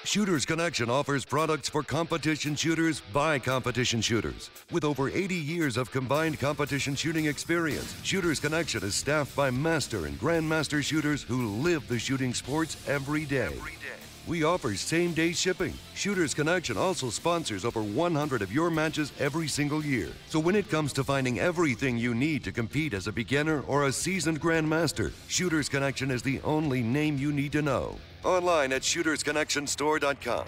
Shooters Connection offers products for competition shooters by competition shooters. With over 80 years of combined competition shooting experience, Shooters Connection is staffed by master and grandmaster shooters who live the shooting sports every day. We offer same-day shipping. Shooters Connection also sponsors over 100 of your matches every single year. So when it comes to finding everything you need to compete as a beginner or a seasoned grandmaster, Shooters Connection is the only name you need to know. Online at shootersconnectionstore.com.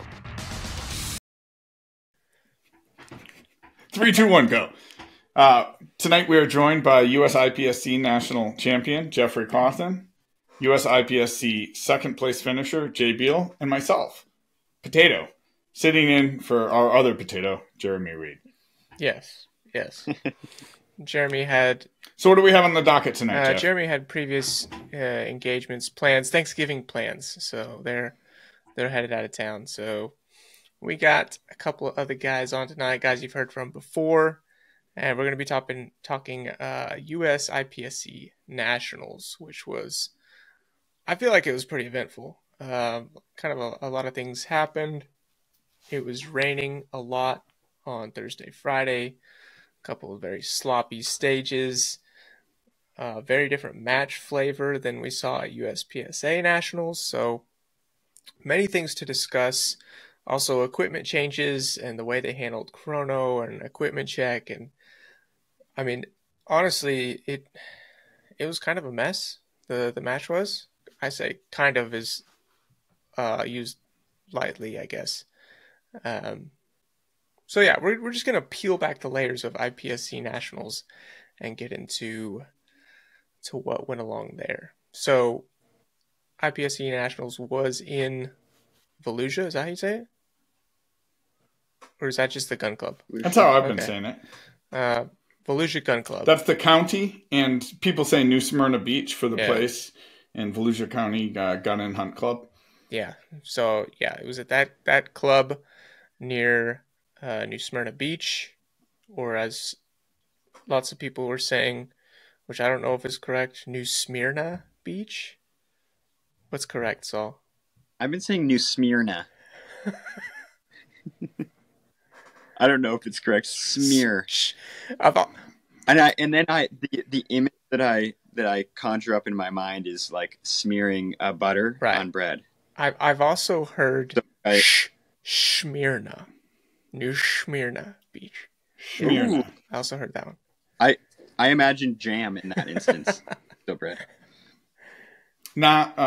3, 2, 1, go. Tonight we are joined by U.S. IPSC National Champion Jeffrey Cawthon, U.S. IPSC second place finisher Jay Beal, and myself, Potato, sitting in for our other Potato, Jeremy Reed. Yes. Jeremy had... So what do we have on the docket tonight, Jeff? Jeremy had previous engagements, plans, Thanksgiving plans, so they're headed out of town. So we got a couple of other guys on tonight, guys you've heard from before, and we're going to be talking U.S. IPSC Nationals, which was, I feel like it was pretty eventful. Kind of a lot of things happened. It was raining a lot on Thursday, Friday. A couple of very sloppy stages. Very different match flavor than we saw at USPSA Nationals. So many things to discuss. Also equipment changes and the way they handled chrono and equipment check. And I mean, honestly, it was kind of a mess. The match was. I say kind of is used lightly, I guess. So yeah, we're just gonna peel back the layers of IPSC Nationals and get into what went along there. So IPSC Nationals was in Volusia, is that how you say it? Or is that just the gun club? That's how I've been saying it. Volusia Gun Club. That's the county, and people say New Smyrna Beach for the place, and Volusia County Gun and Hunt Club. Yeah. So yeah, it was at that club near New Smyrna Beach, or as lots of people were saying, which I don't know if it's correct, New Smyrna Beach. What's correct, Saul? I've been saying New Smyrna. I don't know if it's correct. Smear. The image that I conjure up in my mind is like smearing butter on bread. I've also heard Smyrna. New Smyrna Beach. Smyrna. I also heard that one. I imagine jam in that instance. So bread. You're not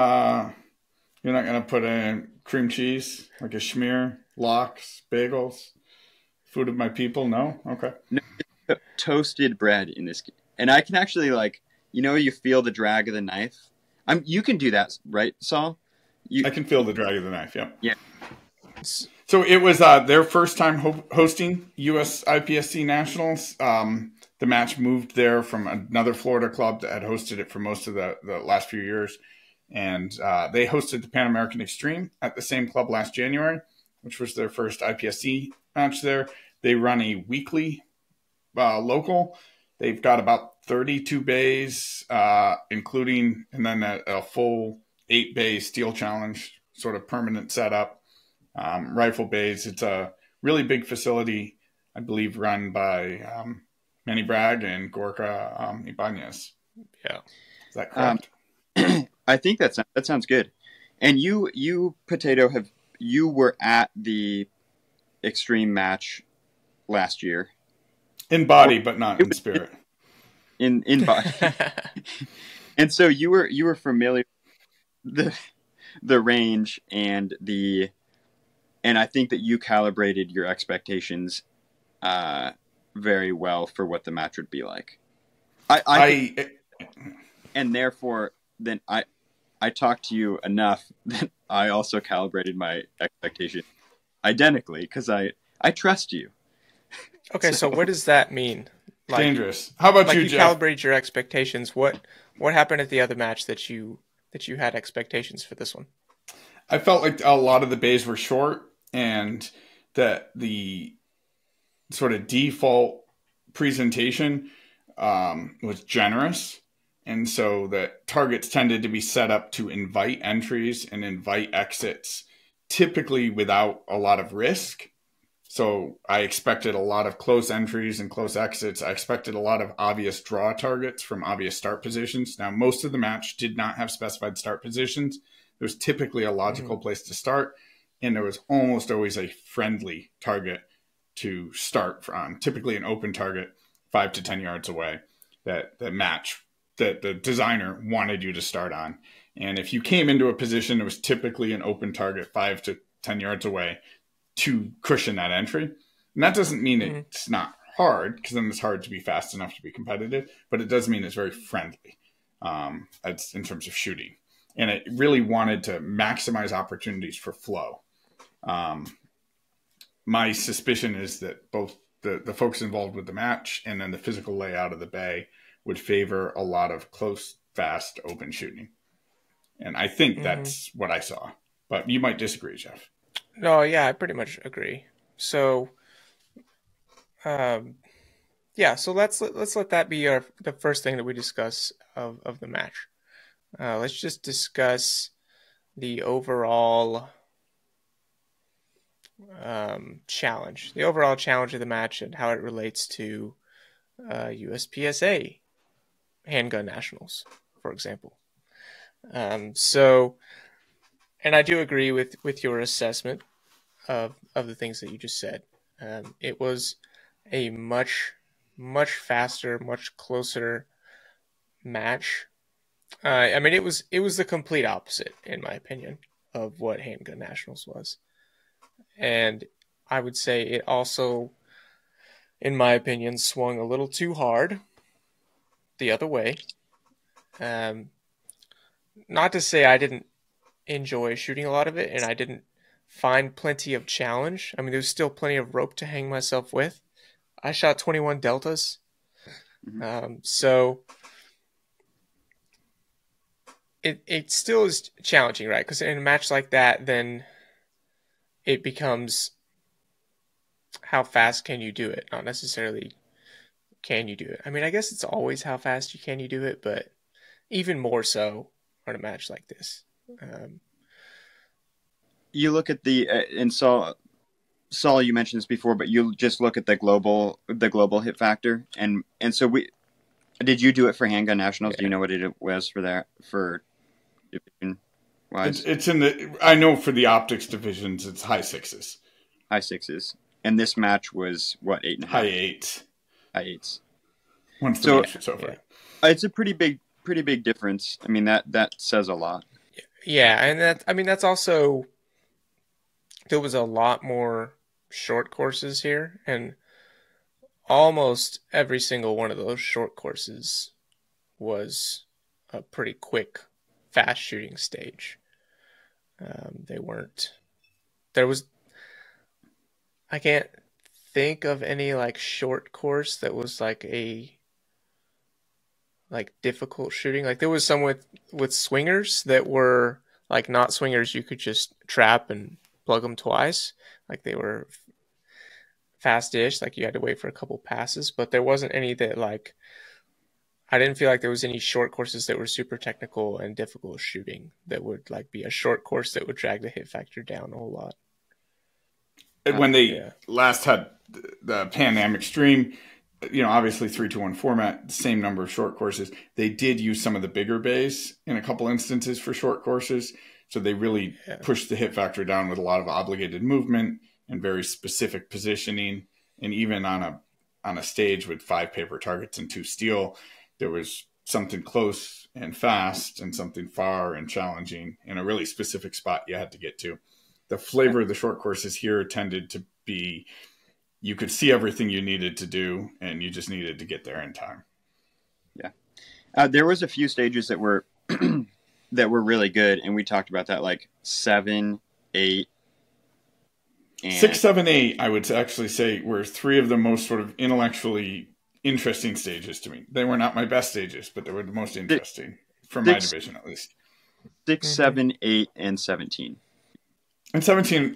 going to put in cream cheese, like a schmear, lox, bagels, food of my people? No? Okay. No, toasted bread in this. And I can actually you feel the drag of the knife. You can do that, right, Saul? I can feel the drag of the knife, yeah. Yeah. So it was their first time hosting U.S. IPSC Nationals. The match moved there from another Florida club that had hosted it for most of the last few years. And they hosted the Pan American Extreme at the same club last January, which was their first IPSC match there. They run a weekly local. They've got about 32 bays, including, and then a full 8-bay steel challenge, sort of permanent setup, rifle bays. It's a really big facility, I believe, run by Manny Bragg and Gorka Ibanez. Yeah. Is that correct? I think that sounds good. And you Potato, you were at the extreme match last year. In body, but not in spirit. In body. And so you were familiar with the range and I think that you calibrated your expectations very well for what the match would be like. And therefore then I talked to you enough that I also calibrated my expectation identically because I trust you. Okay, so what does that mean? Dangerous. How about you, Jeff? You calibrated your expectations. What happened at the other match that you had expectations for this one? I felt like a lot of the bays were short and that the sort of default presentation was generous. And so the targets tended to be set up to invite entries and invite exits typically without a lot of risk. So I expected a lot of close entries and close exits. I expected a lot of obvious draw targets from obvious start positions. Now, most of the match did not have specified start positions. There was typically a logical place to start, and there was almost always a friendly target to start on, typically an open target 5 to 10 yards away that the match that the designer wanted you to start on. And if you came into a position, it was typically an open target 5 to 10 yards away to cushion that entry. And that doesn't mean it's not hard, because then it's hard to be fast enough to be competitive, but it does mean it's very friendly in terms of shooting. And it really wanted to maximize opportunities for flow. My suspicion is that both the folks involved with the match and then the physical layout of the bay would favor a lot of close, fast, open shooting. And I think that's what I saw. But you might disagree, Jeff. No, yeah, I pretty much agree. So, so let's let that be the first thing that we discuss of the match. Let's just discuss the overall challenge of the match and how it relates to USPSA handgun nationals, for example. And I do agree with your assessment of the things that you just said. It was a much faster, much closer match. I mean, it was the complete opposite, in my opinion, of what Handgun Nationals was. And I would say it also, in my opinion, swung a little too hard the other way. Not to say I didn't enjoy shooting a lot of it, and I didn't find plenty of challenge. I mean, there's still plenty of rope to hang myself with. I shot 21 deltas. So it still is challenging, right? Because in a match like that, then it becomes how fast can you do it, not necessarily can you do it. I mean, I guess it's always how fast can you do it, but even more so on a match like this. You look at and Saul, you mentioned this before, but you just look at the global hit factor, and so did you do it for Handgun Nationals? Yeah. Do you know what it was for division wise? It's I know for the optics divisions, it's high sixes. High sixes, and this match was what, 8.5? High eights. High eights. Once the match was over. Yeah. It's a pretty big difference. I mean, that says a lot. Yeah, and that's also, there was a lot more short courses here, and almost every single one of those short courses was a pretty quick, fast shooting stage. I can't think of any short course that was difficult shooting. There was some with swingers that were not swingers you could just trap and plug them twice. They were fast-ish, you had to wait for a couple passes, but there wasn't any that I didn't feel like there was any short courses that were super technical and difficult shooting that would be a short course that would drag the hit factor down a whole lot. When they last had the Pan Am Extreme, obviously 3-2-1 format, the same number of short courses. They did use some of the bigger bays in a couple instances for short courses. So they really pushed the hit factor down with a lot of obligated movement and very specific positioning. And even on a stage with 5 paper targets and 2 steel, there was something close and fast and something far and challenging in a really specific spot you had to get to. The flavor of the short courses here tended to be, you could see everything you needed to do, and you just needed to get there in time. Yeah. There was a few stages that were that were really good, and we talked about that, 7, 8, and 6, 7, 8. I would actually say were 3 of the most sort of intellectually interesting stages to me. They were not my best stages, but they were the most interesting from my division, at least. 6, 7, 8, and 17. And 17,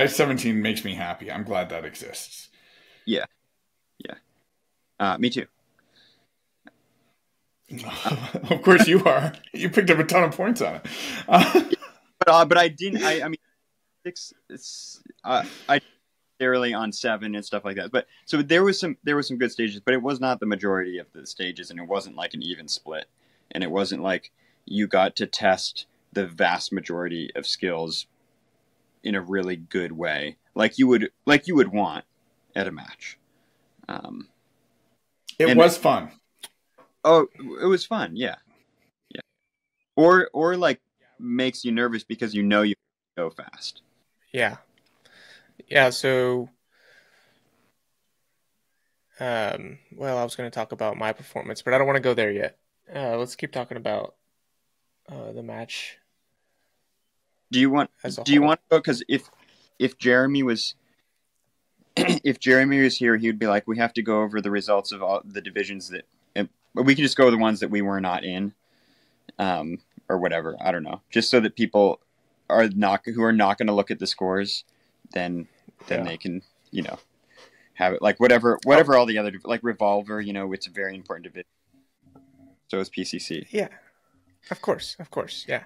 17 makes me happy. I'm glad that exists. Yeah. Me too. Of course you are. You picked up a ton of points on it. But I didn't. I mean, 6. I necessarily on 7 and stuff like that. But so there was some good stages, but it was not the majority of the stages, and it wasn't like an even split, and it wasn't like you got to test the vast majority of skills in a really good way, like you would want at a match. It was fun. Oh, it was fun, yeah. Or like makes you nervous because you know you go fast. Yeah. So, well, I was going to talk about my performance, but I don't want to go there yet. Let's keep talking about the match. Do you want to go? Because if Jeremy was here, he would be like, we have to go over the results of all the divisions but we can just go the ones that we were not in, or whatever. I don't know. Just so that people who are not going to look at the scores, then they can, have it like whatever all the other, like Revolver, it's a very important division. So is PCC. Yeah, of course. Yeah.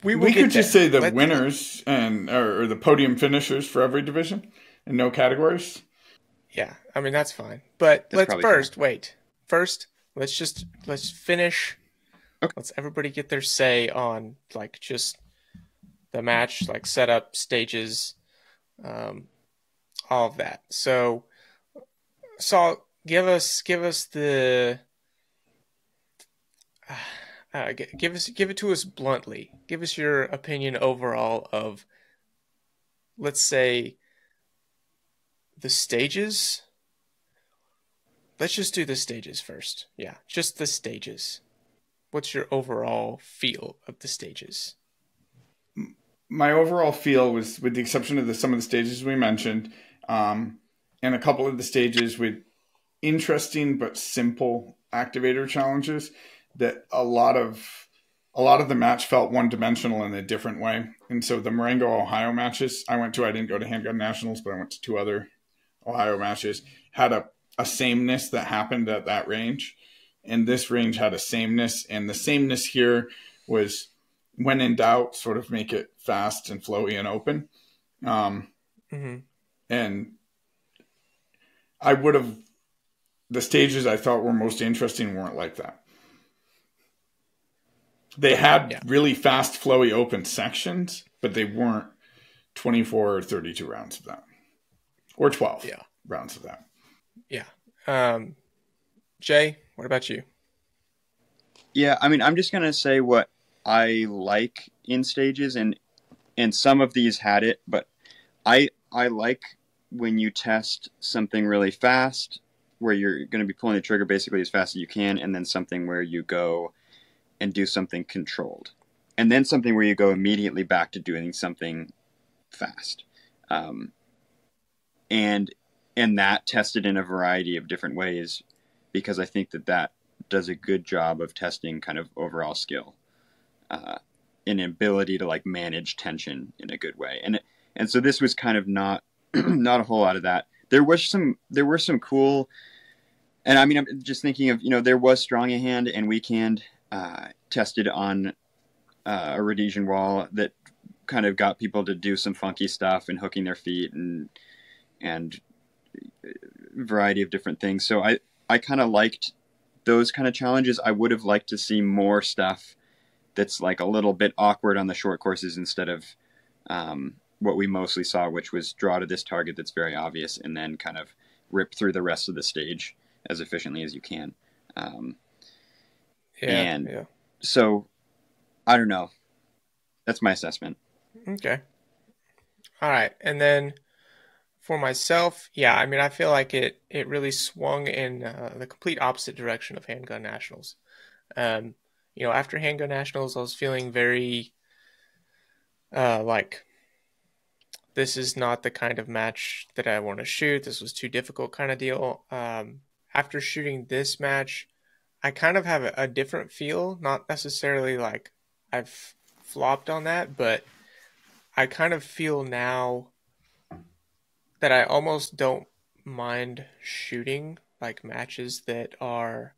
We could just say the winners or the podium finishers for every division and no categories. Yeah, I mean, that's fine. But let's finish. Okay. Let's everybody get their say on like just the match, like setup, stages, all of that. So, Saul, give us the give it to us bluntly. Give us your opinion overall of, let's say, the stages. Let's just do the stages first. Yeah, just the stages. What's your overall feel of the stages? My overall feel was, with the exception of some of the stages we mentioned, and a couple of the stages with interesting but simple activator challenges, that a lot of the match felt one-dimensional in a different way. And so the Marengo, Ohio matches I went to, I didn't go to Handgun Nationals, but I went to 2 other Ohio matches, had a sameness that happened at that range. And this range had a sameness. And the sameness here was, when in doubt, sort of make it fast and flowy and open. And the stages I thought were most interesting weren't like that. They had really fast, flowy, open sections, but they weren't 24 or 32 rounds of that. Or 12 rounds of that. Yeah. Jay, what about you? Yeah, I mean, I'm just going to say what I like in stages, and some of these had it, but I like when you test something really fast, where you're going to be pulling the trigger basically as fast as you can, and then something where you go and do something controlled, and then something where you go immediately back to doing something fast. And that tested in a variety of different ways, because I think that does a good job of testing kind of overall skill, and ability to like manage tension in a good way. And so this was kind of not a whole lot of that. There were some cool, and I mean, I'm just thinking of, there was Strong Hand and Weak Hand tested on a Rhodesian wall that kind of got people to do some funky stuff and hooking their feet and variety of different things. So I kind of liked those kind of challenges. I would have liked to see more stuff that's like a little bit awkward on the short courses instead of what we mostly saw, which was draw to this target that's very obvious and then kind of rip through the rest of the stage as efficiently as you can. So I don't know. That's my assessment. Okay. All right. And then for myself, I mean, I feel like it really swung in the complete opposite direction of Handgun Nationals. After Handgun Nationals, I was feeling very like, this is not the kind of match that I want to shoot. This was too difficult kind of deal. After shooting this match, I kind of have a different feel, not necessarily like I've flopped on that, but I kind of feel now that I almost don't mind shooting like matches that are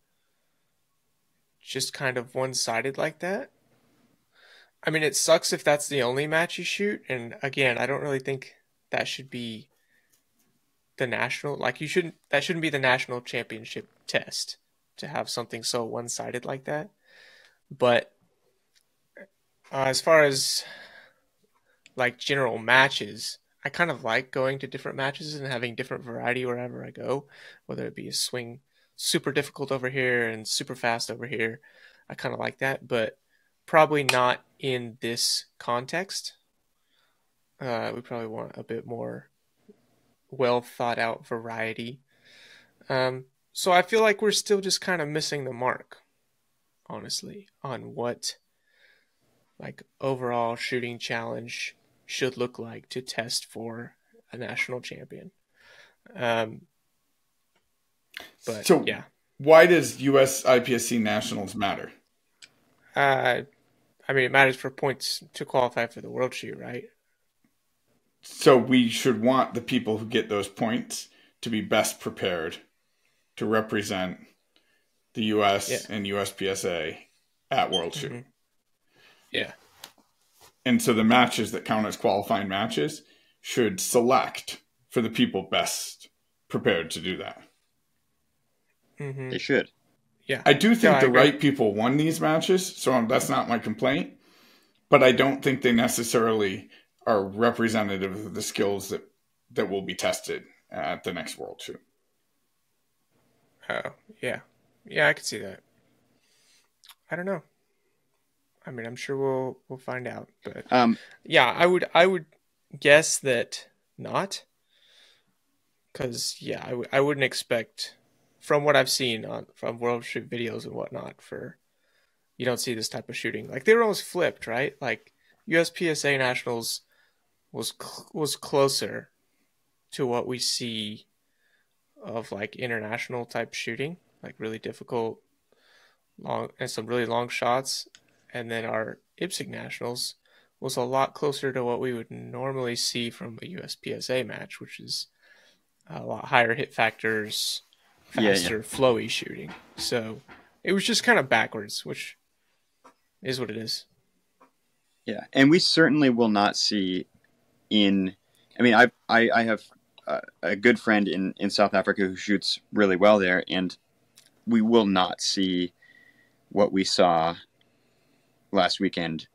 just kind of one-sided like that. I mean, it sucks if that's the only match you shoot. And again, I don't really think that should be the national, like that shouldn't be the national championship test to have something so one-sided like that. But as far as like general matches, I kind of like going to different matches and having different variety wherever I go, whether it be a swing super difficult over here and super fast over here. I kind of like that, but probably not in this context. We probably want a bit more well thought out variety. So I feel like we're still just kind of missing the mark, honestly, on what like overall shooting challenge should look like to test for a national champion. But so yeah, why does US IPSC Nationals matter? I mean, it matters for points to qualify for the World Shoot, right? So we should want the people who get those points to be best prepared to represent the US and USPSA at World Shoot. Mm-hmm. Yeah. And so the matches that count as qualifying matches should select for the people best prepared to do that. Mm-hmm. They should. Yeah. I do think the right people won these matches, so that's not my complaint. But I don't think they necessarily are representative of the skills that will be tested at the next World Shoot. Oh, yeah. Yeah, I could see that. I don't know. I mean, I'm sure we'll find out, but yeah, I would guess that not, because yeah, I wouldn't expect, from what I've seen from World Shoot videos and whatnot, you don't see this type of shooting. Like they were almost flipped, right? Like USPSA Nationals was closer to what we see of like international type shooting, like really difficult, long and some really long shots. And then our IPSC Nationals was a lot closer to what we would normally see from a USPSA match, which is a lot higher hit factors, faster, flowy shooting. So it was just kind of backwards, which is what it is. Yeah, and we certainly will not see I mean, I have a good friend in South Africa who shoots really well there, and we will not see what we saw last weekend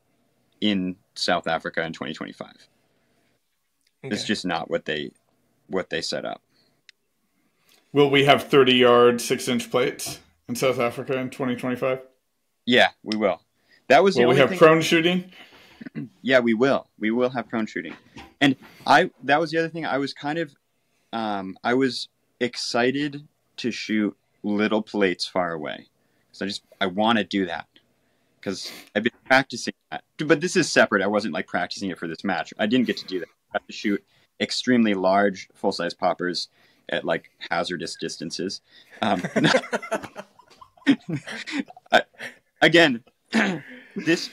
in South Africa in 2025. Okay. It's just not what they set up. Will we have 30-yard 6-inch plates in South Africa in 2025? Yeah, we will. That was. Will we have prone shooting? Yeah, we will. We will have prone shooting, and that was the other thing. I was kind of, I was excited to shoot little plates far away, because I want to do that. Because I've been practicing that. But this is separate. I wasn't like practicing it for this match. I didn't get to do that. I had to shoot extremely large full-size poppers at like hazardous distances. Again, this is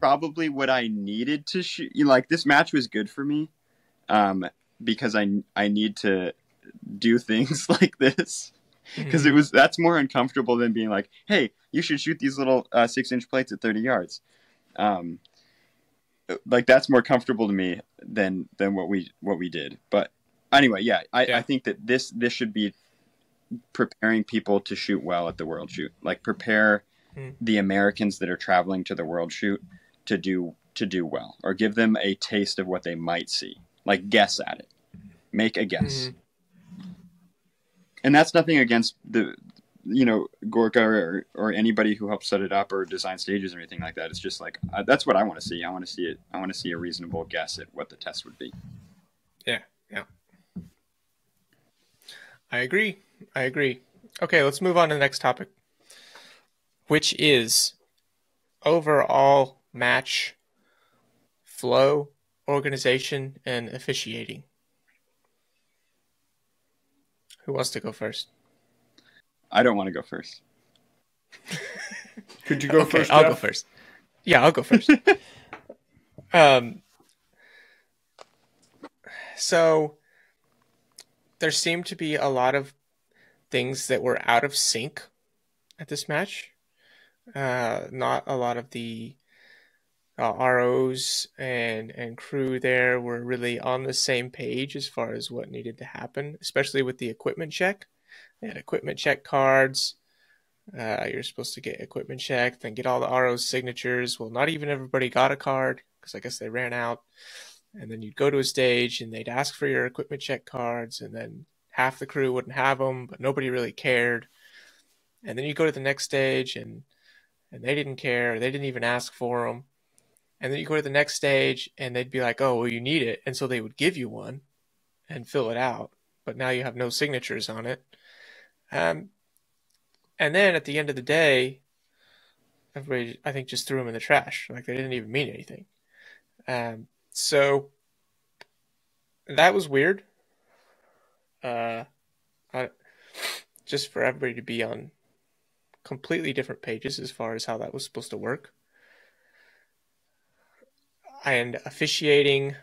probably what I needed to shoot. Like this match was good for me because I need to do things like this. Because that's more uncomfortable than being like, hey, you should shoot these little 6-inch plates at 30 yards. Like that's more comfortable to me than what we did. But anyway, yeah, I think that this should be preparing people to shoot well at the World Shoot. Like prepare the Americans that are traveling to the World Shoot to do well, or give them a taste of what they might see. Like guess at it, make a guess. Mm-hmm. And that's nothing against Gorka or anybody who helped set it up or design stages or anything like that. It's just like, that's what I want to see. I want to see it. I want to see a reasonable guess at what the test would be. Yeah. I agree. Okay, let's move on to the next topic, which is overall match flow, organization, and officiating. Who wants to go first? I don't want to go first. Could you go first? I'll go first. Yeah, I'll go first. So there seemed to be a lot of things that were out of sync at this match. Not a lot of the ROs and crew there were really on the same page as far as what needed to happen, especially with the equipment check. They had equipment check cards. You're supposed to get equipment checked, then get all the RO's signatures. Well, not even everybody got a card because I guess they ran out. And then you'd go to a stage and they'd ask for your equipment check cards, and then half the crew wouldn't have them, but nobody really cared. And then you go to the next stage and they didn't care. They didn't even ask for them. And then you go to the next stage and they'd be like, oh, well, you need it. And so they would give you one and fill it out. But now you have no signatures on it. And then at the end of the day, everybody, I think, just threw them in the trash. Like they didn't even mean anything. So that was weird. Just for everybody to be on completely different pages as far as how that was supposed to work. And officiating,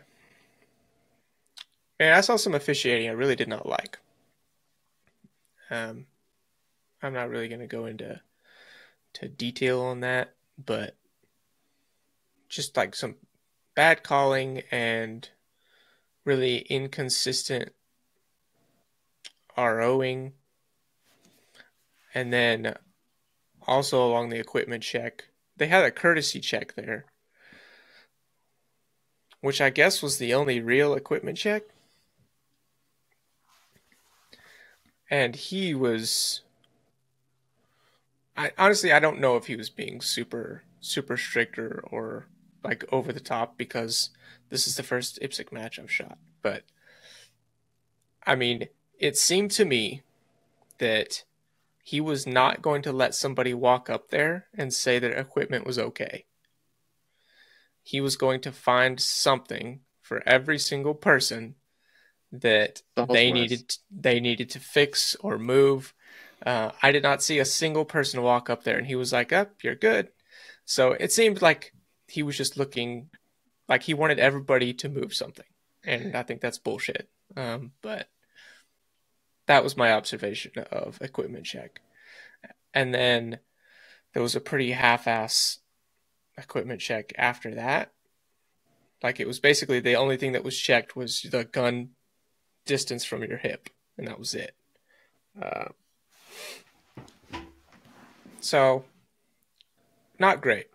and I saw some officiating I really did not like. I'm not really going to go into detail on that, but just like some bad calling and really inconsistent ROing. And then also along the equipment check, they had a courtesy check there, which I guess was the only real equipment check. And he was, honestly, I don't know if he was being super strict or like over the top, because this is the first IPSC match I've shot. But I mean, it seemed to me that he was not going to let somebody walk up there and say that equipment was okay. He was going to find something for every single person that they needed to fix or move. I did not see a single person walk up there and he was like, you're good. So it seemed like he was just looking like he wanted everybody to move something. And I think that's bullshit. But that was my observation of equipment check. And then there was a pretty half-ass equipment check after that. Like it was basically the only thing that was checked was the gun distance from your hip, and that was it. So not great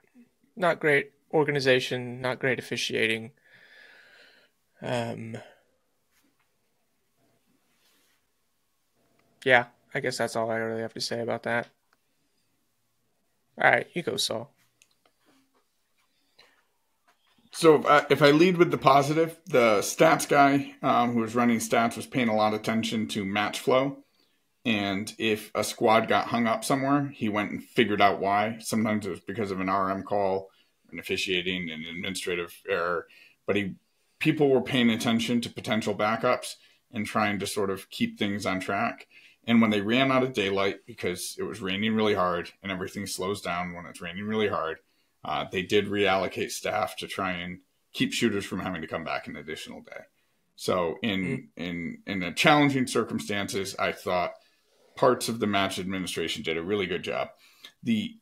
organization, not great officiating. Yeah, I guess that's all I really have to say about that. All right, you go, Saul. So if I lead with the positive, the stats guy who was running stats was paying a lot of attention to match flow. And if a squad got hung up somewhere, he went and figured out why. Sometimes it was because of an RM call, an officiating, an administrative error. But people were paying attention to potential backups and trying to sort of keep things on track. And when they ran out of daylight, because it was raining really hard and everything slows down when it's raining really hard, they did reallocate staff to try and keep shooters from having to come back an additional day. So in the challenging circumstances, I thought parts of the match administration did a really good job. The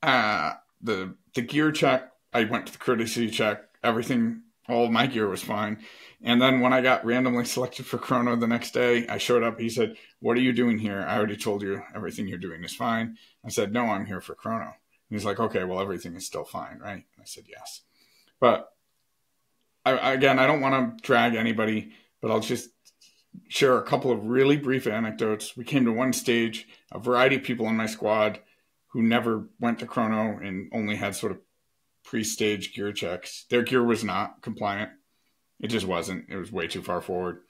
gear check, I went to the courtesy check, everything, all of my gear was fine. And then when I got randomly selected for Chrono the next day, I showed up. He said, "What are you doing here? I already told you everything you're doing is fine." I said, "No, I'm here for Chrono." And he's like, "Okay, well, everything is still fine, right?" And I said, "Yes." But I don't want to drag anybody, but I'll just share a couple of really brief anecdotes. We came to one stage, a variety of people in my squad who never went to Chrono and only had sort of pre-stage gear checks. Their gear was not compliant. It just wasn't. It was way too far forward.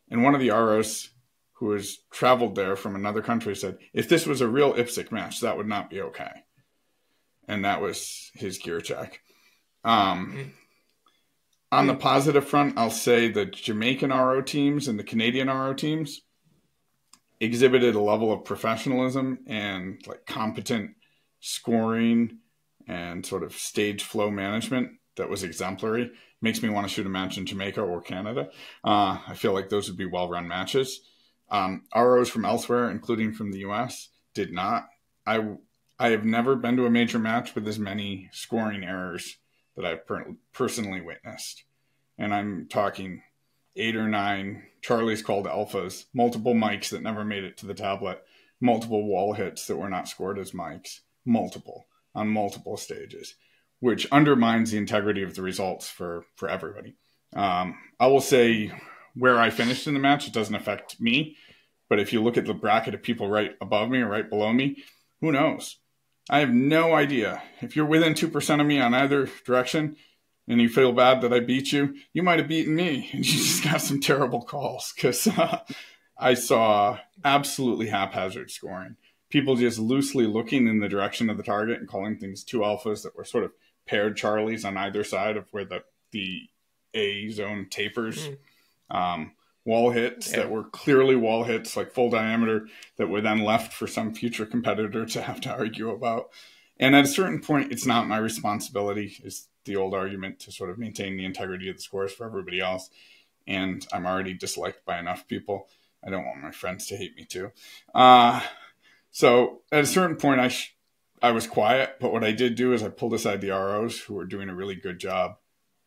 And one of the ROs who has traveled there from another country said, if this was a real IPSC match, that would not be okay. And that was his gear check. On the positive front, I'll say the Jamaican RO teams and the Canadian RO teams exhibited a level of professionalism and like competent scoring and sort of stage flow management that was exemplary. Makes me want to shoot a match in Jamaica or Canada. I feel like those would be well-run matches. ROs from elsewhere, including from the US, did not. I have never been to a major match with as many scoring errors that I've personally witnessed. And I'm talking 8 or 9 Charlie's called alphas, multiple mics that never made it to the tablet, multiple wall hits that were not scored as mics, multiple on multiple stages, which undermines the integrity of the results for everybody. I will say where I finished in the match, it doesn't affect me. But if you look at the bracket of people right above me or right below me, who knows? I have no idea. If you're within 2% of me on either direction and you feel bad that I beat you, you might have beaten me and you just got some terrible calls because I saw absolutely haphazard scoring. People just loosely looking in the direction of the target and calling things 2 alphas that were sort of paired Charlies on either side of where the A zone tapers. Wall hits that were clearly wall hits, like full diameter, that were then left for some future competitor to have to argue about. And at a certain point, it's not my responsibility, is the old argument, to sort of maintain the integrity of the scores for everybody else. And I'm already disliked by enough people. I don't want my friends to hate me too. So at a certain point, I was quiet. But what I did do is I pulled aside the ROs who were doing a really good job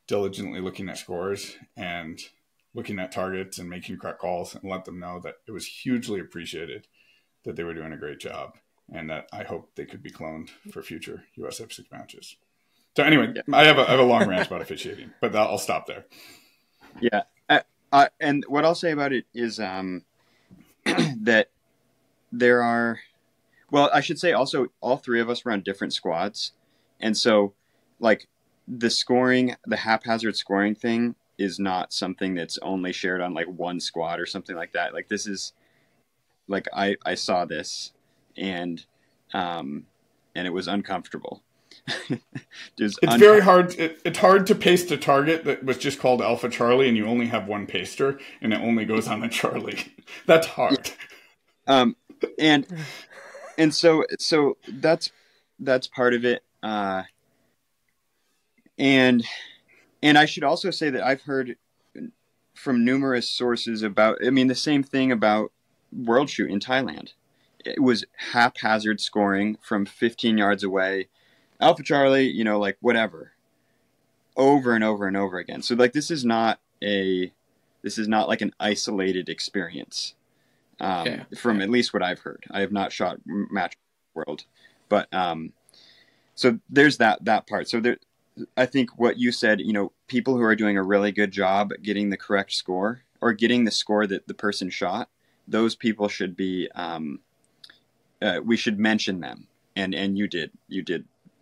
diligently looking at scores and looking at targets and making correct calls, and let them know that it was hugely appreciated that they were doing a great job and that I hope they could be cloned for future US F6 matches. So anyway, I have a long rant about officiating, but I'll stop there. Yeah. And what I'll say about it is that there are, well, I should say also all 3 of us were on different squads. And so like the scoring, the haphazard scoring thing is not something that's only shared on like one squad or something like that. Like this is like, I saw this and it was uncomfortable. It's very hard. It's hard to paste a target that was just called Alpha Charlie and you only have one paster and it only goes on a Charlie. That's hard. And so that's part of it. And I should also say that I've heard from numerous sources about, I mean, the same thing about World Shoot in Thailand. It was haphazard scoring from 15 yards away. Alpha Charlie, you know, like whatever, over and over and over again. So like, this is not like an isolated experience from at least what I've heard. I have not shot match world, but so there's that part. So there, I think what you said, you know, people who are doing a really good job getting the correct score or getting the score that the person shot, those people should be, we should mention them. And you did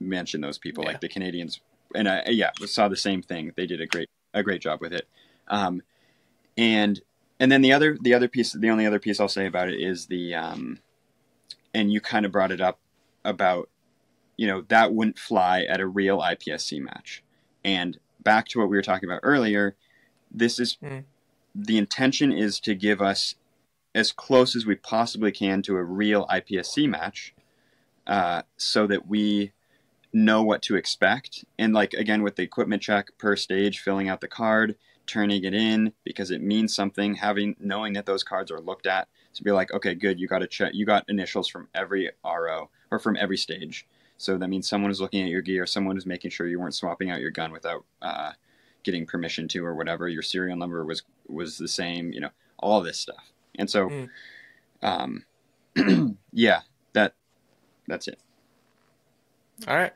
mention those people, like the Canadians. And I saw the same thing. They did a great job with it. And then the only other piece I'll say about it is and you kind of brought it up about, you know, that wouldn't fly at a real IPSC match. And back to what we were talking about earlier, this is the intention is to give us as close as we possibly can to a real IPSC match, so that we know what to expect. And like, again, with the equipment check per stage, filling out the card, turning it in because it means something, knowing that those cards are looked at, to be like, okay, good, you got to check, you got initials from every RO or from every stage. So that means someone is looking at your gear, someone is making sure you weren't swapping out your gun without getting permission to or whatever. Your serial number was the same, you know, all this stuff. And so, yeah, that's it. All right.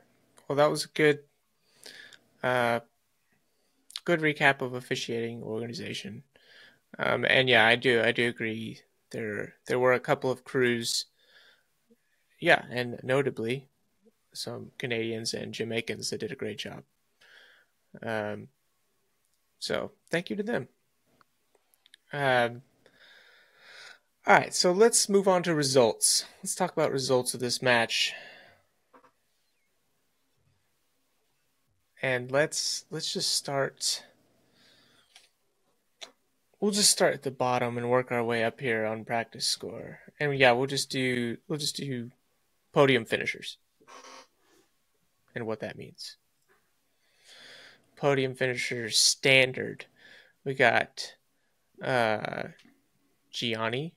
Well, that was a good recap of officiating organization. And yeah, I do agree. There were a couple of crews, and notably some Canadians and Jamaicans that did a great job. So thank you to them. All right, so let's move on to results. Let's talk about results of this match. And let's just start. We'll just start at the bottom and work our way up here on practice score. And we'll just do podium finishers and what that means. Podium finishers standard. We got Giordano.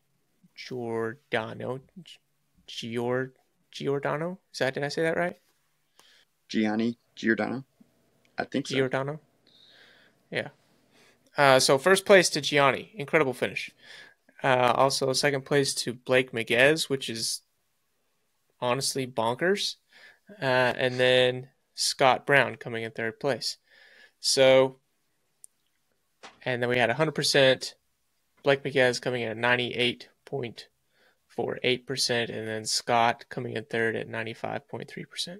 Did I say that right? Giordano. I think so. Giordano. Yeah. So first place to Gianni, incredible finish. Also second place to Blake Miguez, which is honestly bonkers. And then Scott Brown coming in third place. So, and then we had 100%, Blake Miguez coming in at 98.48%, and then Scott coming in third at 95.3%.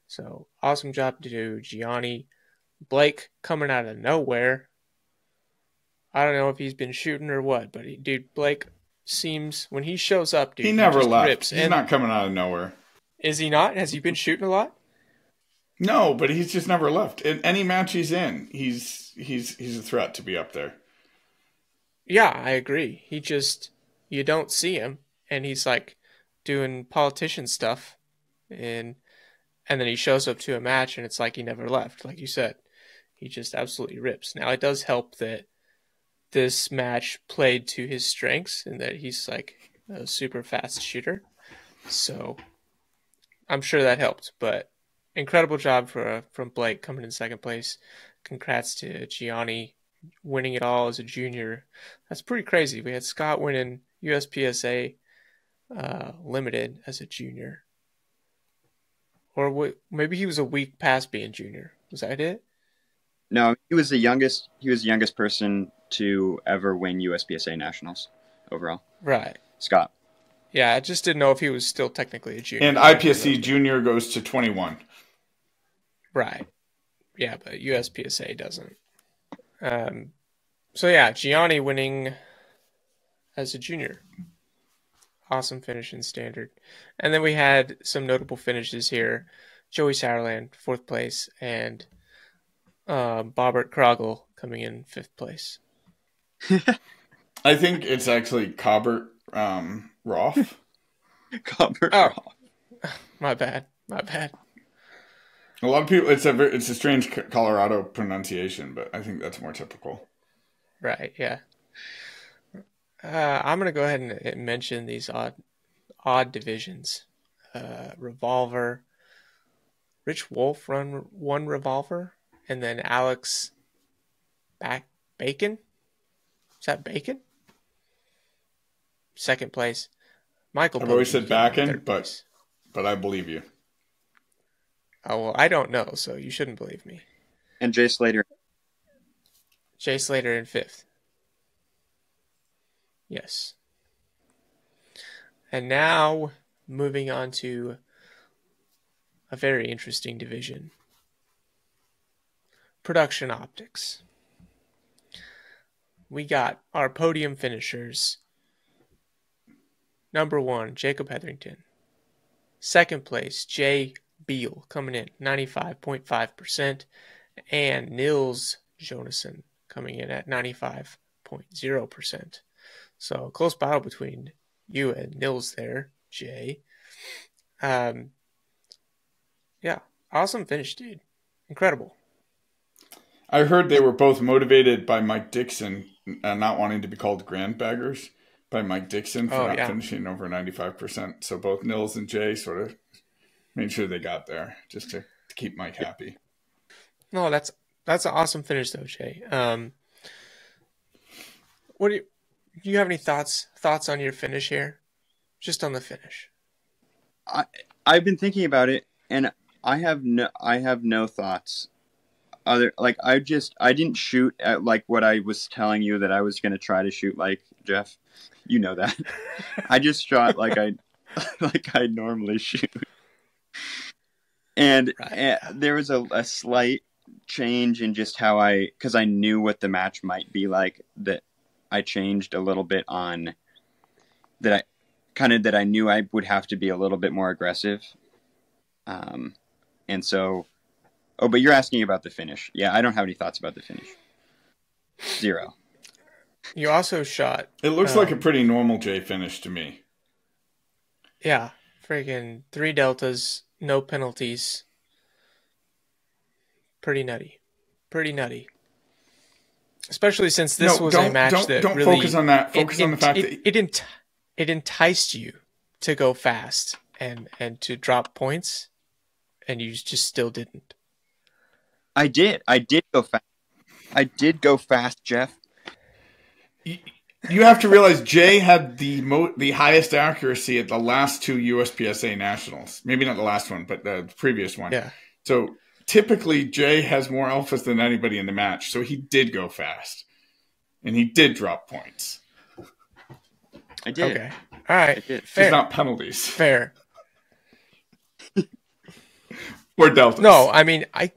So awesome job to do, Gianni. Blake coming out of nowhere. I don't know if he's been shooting or what, but dude, Blake seems, when he shows up, dude, he never just left. rips. He's not coming out of nowhere. Is he not? Has he been shooting a lot? No, but he's just never left. In any match he's in, he's a threat to be up there. Yeah, I agree. He just, you don't see him, and he's like doing politician stuff, and then he shows up to a match, and it's like he never left. Like you said, he just absolutely rips. Now, it does help that this match played to his strengths, and that he's like a super fast shooter. So I'm sure that helped, but incredible job from Blake coming in second place. Congrats to Gianni winning it all as a junior. That's pretty crazy. We had Scott winning USPSA limited as a junior. Or maybe he was a week past being junior. Was that it? No, he was the youngest. He was the youngest person to ever win USPSA nationals overall. Right. Scott. Yeah, I just didn't know if he was still technically a junior. And IPSC junior goes to 21. Right. Yeah, but USPSA doesn't. So yeah, Gianni winning as a junior. Awesome finish in standard. And then we had some notable finishes here. Joey Sauerland, 4th place, and Bobbert Krogel coming in 5th place. I think it's actually Cobbert Roth. Cobbert Roth. My bad. A lot of people, it's a strange Colorado pronunciation, but I think that's more typical. Right, yeah. I'm going to go ahead and mention these odd divisions. Revolver. Rich Wolf won Revolver, and then Alex Bacon. Is that Bacon? 2nd place. Michael. I've always said Bacon, but I believe you. Oh, well, I don't know, so you shouldn't believe me. And Jay Slater. Jay Slater in 5th. Yes. And now, moving on to a very interesting division. Production optics. We got our podium finishers. Number 1, Jacob Hetherington. 2nd place, Jay Beal, coming in 95.5%. And Nils Jonassen coming in at 95.0%. So, close battle between you and Nils there, Jay. Yeah, awesome finish, dude. Incredible. I heard they were both motivated by Mike Dixon not wanting to be called grandbaggers by Mike Dixon for not finishing over 95%. So both Nils and Jay sort of made sure they got there just to keep Mike happy. No, that's an awesome finish though, Jay. What do you have any thoughts on your finish here? Just on the finish. I've been thinking about it, and I have no thoughts. I didn't shoot at like what I was telling you that I was going to try to shoot like, Jeff. You know that. I just shot like I normally shoot. And there was a slight change in just how because I knew what the match might be like, that I changed a little bit on that I knew I would have to be a little bit more aggressive. And so, but you're asking about the finish. Yeah, I don't have any thoughts about the finish. 0. You also shot. It looks like a pretty normal J finish to me. Yeah, freaking 3 deltas, no penalties. Pretty nutty. Especially since this was a match that don't really focus on that. Focus on the fact that it enticed you to go fast and to drop points, and you just still didn't. I did go fast. I did go fast, Jeff. You have to realize Jay had the highest accuracy at the last two USPSA nationals. Maybe not the last one, but the previous one. Yeah. So typically Jay has more alphas than anybody in the match. So he did go fast. And he did drop points. I did. Okay. All right. I did. Fair. Just not penalties. Fair. Or deltas. No, I mean, I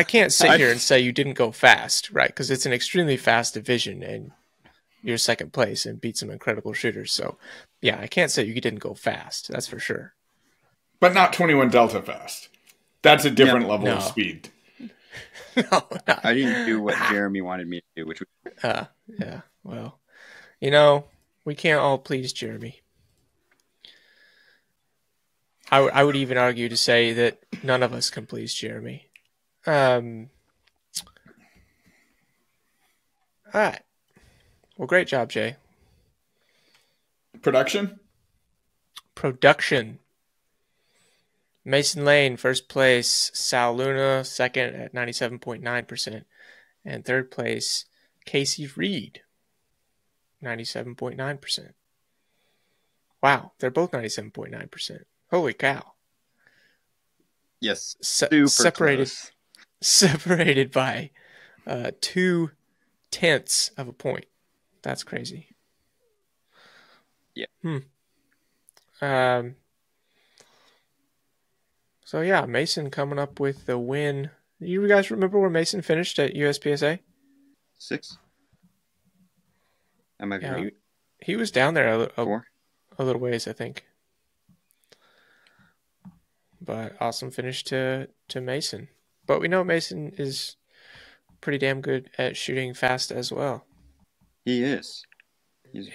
can't sit here and say you didn't go fast, right? Because it's an extremely fast division, and you're second place and beat some incredible shooters. So, yeah, I can't say you didn't go fast. That's for sure. But not 21 delta fast. That's a different level of speed. No, I didn't do what Jeremy wanted me to do, which was... yeah, well, we can't all please Jeremy. I would even argue to say that none of us can please Jeremy. All right. Well, great job, Jay. Production. Mason Lane, first place. Sal Luna, second at 97.9%. And third place, Casey Reed, 97.9%. Wow, they're both 97.9%. Holy cow. Yes. Separated by 0.2 of a point. That's crazy. Yeah. So yeah, Mason coming up with the win. You guys remember where Mason finished at USPSA? 6. I might be wrong. He was down there a 4. A little ways, I think. But awesome finish to Mason. But we know Mason is pretty damn good at shooting fast as well. He is. He's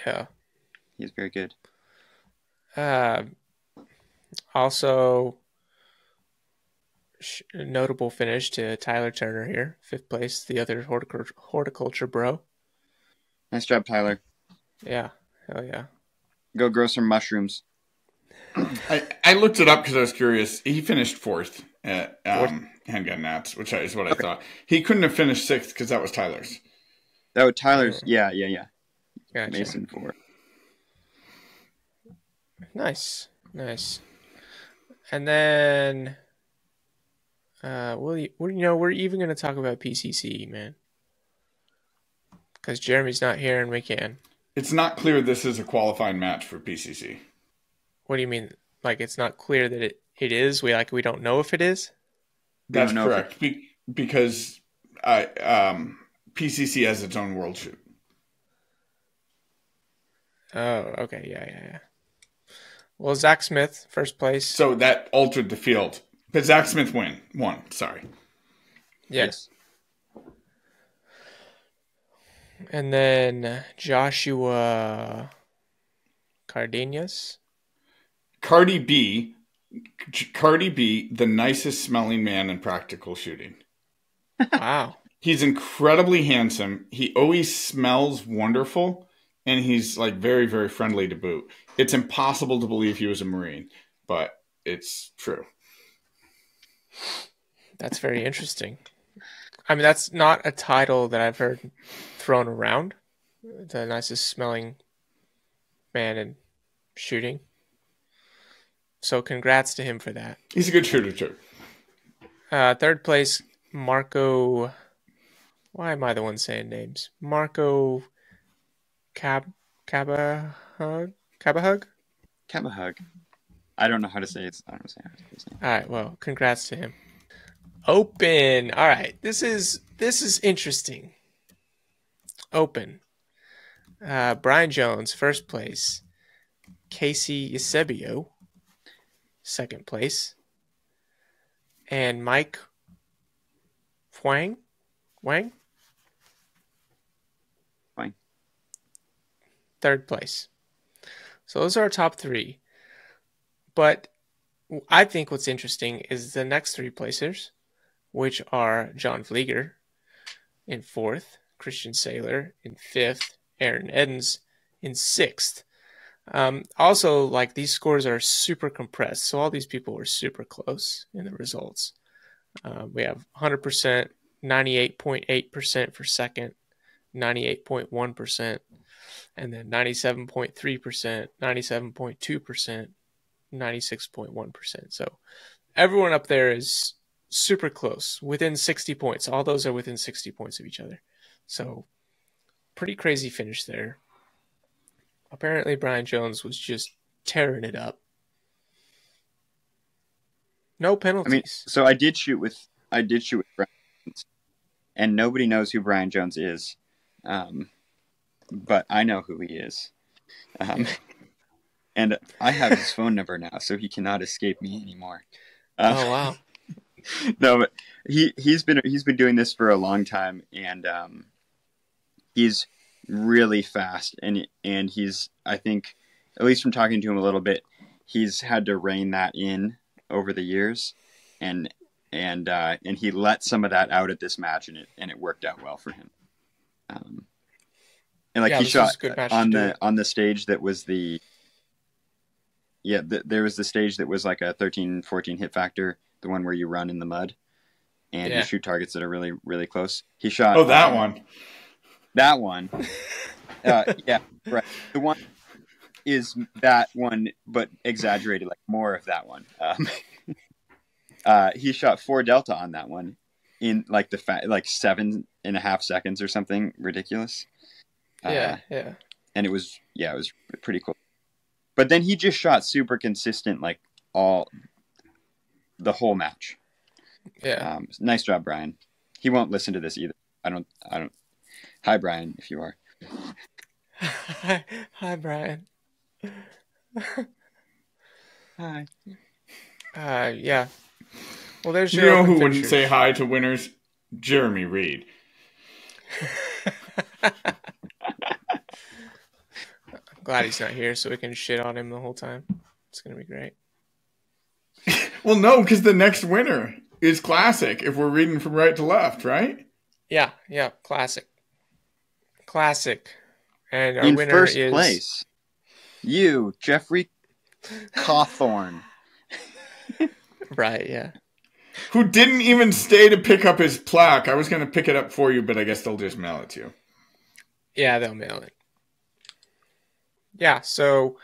very good. Also, notable finish to Tyler Turner here, 5th place, the other horticulture bro. Nice job, Tyler. Yeah, hell yeah. Go grow some mushrooms. I looked it up because I was curious. He finished 4th at Handgun Nats, which is what I thought. He couldn't have finished 6th because that was Tyler's. That was Tyler's. Yeah. Gotcha. Mason 4. Nice. And then, we're even going to talk about PCC, man, because Jeremy's not here and we can. It's not clear this is a qualifying match for PCC. What do you mean? Like, it's not clear that it is? We don't know if it is? That's correct. Because PCC has its own world shoot. Oh, okay. Yeah. Well, Zach Smith, first place. So that altered the field. But Zach Smith won. Sorry. Yes. And then Joshua Cardenas. Cardi B, the nicest smelling man in practical shooting. Wow. He's incredibly handsome. He always smells wonderful. And he's like very, very friendly to boot. It's impossible to believe he was a Marine, but it's true. That's very interesting. I mean, that's not a title that I've heard thrown around. The nicest smelling man in shooting. So congrats to him for that. He's a good shooter too. Third place, Marco. Why am I the one saying names? Marco Cabahug? I don't know how to say it. All right. Well, congrats to him. Open. All right. This is interesting. Open. Brian Jones, first place. Casey Eusebio, second place. And Mike Wang? Third place. So those are our top 3. But I think what's interesting is the next 3 placers, which are John Vlieger in 4th, Christian Saylor in 5th, Aaron Edens in 6th. Also, like, these scores are super compressed, so all these people were super close in the results. We have 100%, 98.8% for second, 98.1%, and then 97.3%, 97.2%, 96.1%. So everyone up there is super close, within 60 points. All those are within 60 points of each other. So pretty crazy finish there. Apparently Brian Jones was just tearing it up. No penalties. I mean, so I did shoot with Brian Jones, and nobody knows who Brian Jones is, but I know who he is, and I have his phone number now, so he cannot escape me anymore. Oh wow! No, but he's been doing this for a long time, and he's really fast, and he's, I think, at least from talking to him a little bit, he's had to rein that in over the years, and he let some of that out at this match, and it worked out well for him. And like, he shot on the stage that was there was the stage that was like a 13-14 hit factor, the one where you run in the mud and you shoot targets that are really, really close. He shot that one. That one. Yeah, right. The one is that one, but exaggerated, like more of that one. He shot 4 delta on that one in like 7.5 seconds or something ridiculous. Yeah. And it was pretty cool. But then he just shot super consistent, like the whole match. Yeah. Nice job, Brian. He won't listen to this either. I don't. Hi, Brian, if you are. Hi, Brian. Hi. Yeah. Well, there's you know who wouldn't say hi to winners? Jeremy Reed. I'm glad he's not here, so we can shit on him the whole time. It's gonna be great. Well, no, because the next winner is classic. If we're reading from right to left, right? Yeah, classic. And our in winner first is place, you, Jeffrey Cawthon. Right, yeah. Who didn't even stay to pick up his plaque. I was going to pick it up for you, but I guess they'll just mail it to you. Yeah, they'll mail it. Yeah, so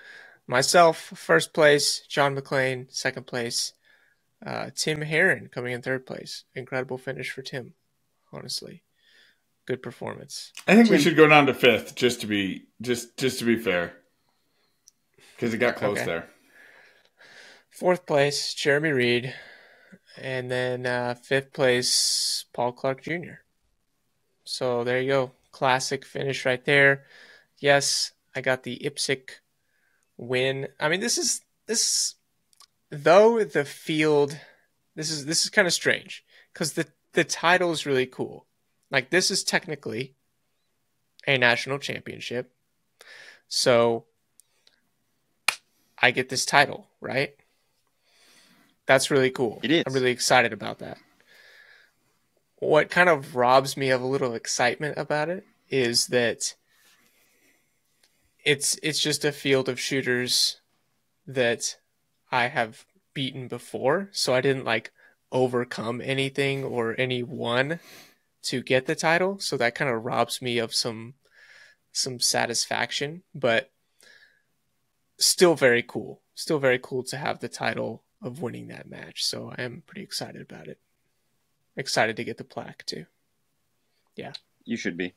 myself, first place, John McClain, second place, Tim Herron coming in third place. Incredible finish for Tim, honestly. Good performance. I think we should go down to fifth just to be fair. Because it got close there. Fourth place, Jeremy Reed. And then fifth place, Paul Clark Jr. So there you go. Classic finish right there. Yes, I got the IPSC win. I mean, this is though the field, this is kind of strange because the title is really cool. Like, this is technically a national championship. So I get this title, right? That's really cool. It is. I'm really excited about that. What kind of robs me of a little excitement about it is that it's just a field of shooters that I have beaten before. So I didn't like overcome anything or anyone to get the title. So that kind of robs me of some satisfaction, but still very cool. Still very cool to have the title of winning that match. So I am pretty excited about it. Excited to get the plaque too. Yeah. You should be.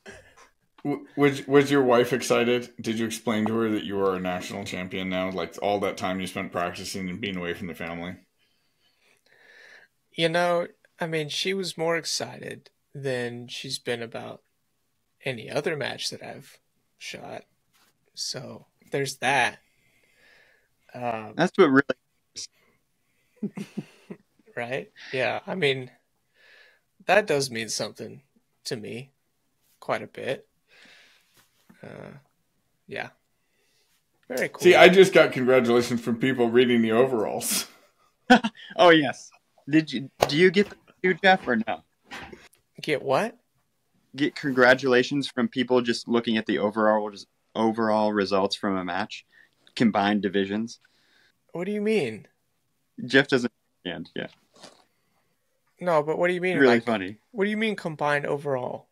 Was your wife excited? Did you explain to her that you are a national champion now? Like, all that time you spent practicing and being away from the family? You know, I mean, she was more excited than she's been about any other match that I've shot. So there's that. That's what really... Right? Yeah. I mean, that does mean something to me quite a bit. Yeah. Very cool. See, I just got congratulations from people reading the overalls. Oh, yes. Do you get the Jeff, or no? Get what? Get congratulations from people just looking at the overall results from a match, combined divisions. What do you mean? Jeff doesn't understand. Yeah. No, but what do you mean? Really like, funny. What do you mean combined overall?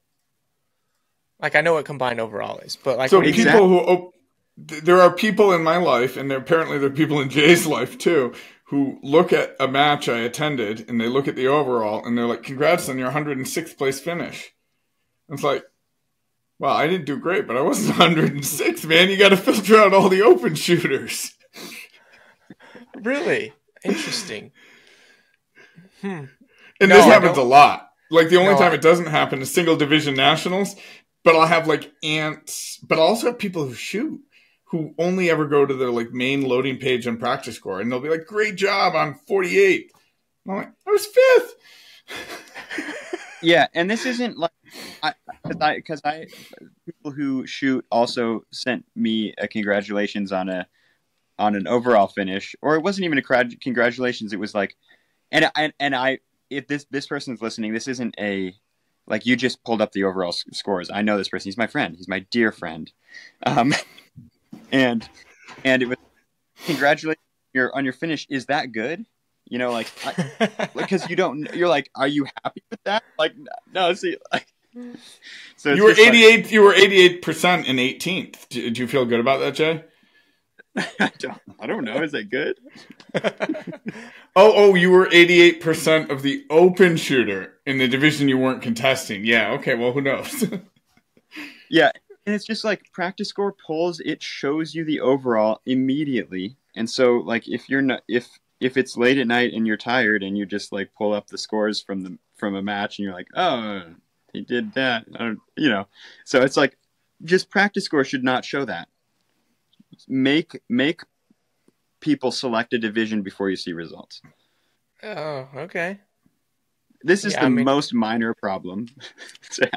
Like, I know what combined overall is, but like, So what do you mean? people who there are people in my life, and apparently there are people in Jay's life too, who look at a match I attended and they look at the overall and they're like, "Congrats on your 106th place finish." It's like, well, I didn't do great, but I wasn't 106th, man. You got to filter out all the open shooters. Really interesting. And No, this I happens a don't- lot. Like the only No, time I- it doesn't happen is single division nationals. But I'll have like ants. But I'll also have people who shoot who only ever go to their like main loading page on practice score, and they'll be like, "Great job on 48." And I'm like, "I was 5th." Yeah, and this isn't like because I people who shoot also sent me a congratulations on an overall finish, or it wasn't even a congratulations. It was like, and I if this person's listening, this isn't a like you just pulled up the overall scores. I know this person. He's my friend. He's my dear friend, and it was congratulations on your finish. Is that good? You know, like because you're like, are you happy with that? Like, no, see, like, so it's You were just like- 88. You were 88% in 18th. Did you feel good about that, Jay? I don't know. Is that good? Oh, you were 88% of the open shooter in the division you weren't contesting. Yeah, okay, well, who knows? Yeah, and it's just like practice score polls. It shows you the overall immediately, and so like if you're not if it's late at night and you're tired and you just like pull up the scores from a match and you're like, oh, he did that, you know. So it's like just practice score should not show that. Make people select a division before you see results. Oh, okay. This is most minor problem to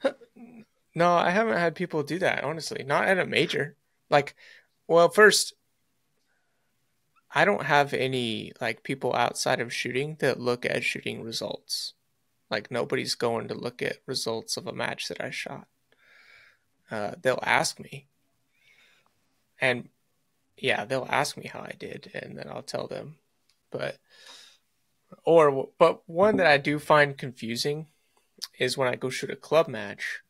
have. No, I haven't had people do that, honestly. Not at a major. Like, well, first, I don't have any like people outside of shooting that look at shooting results. Like, nobody's going to look at results of a match that I shot. They'll ask me. And yeah, they'll ask me how I did, and then I'll tell them. But one that I do find confusing is when I go shoot a club match,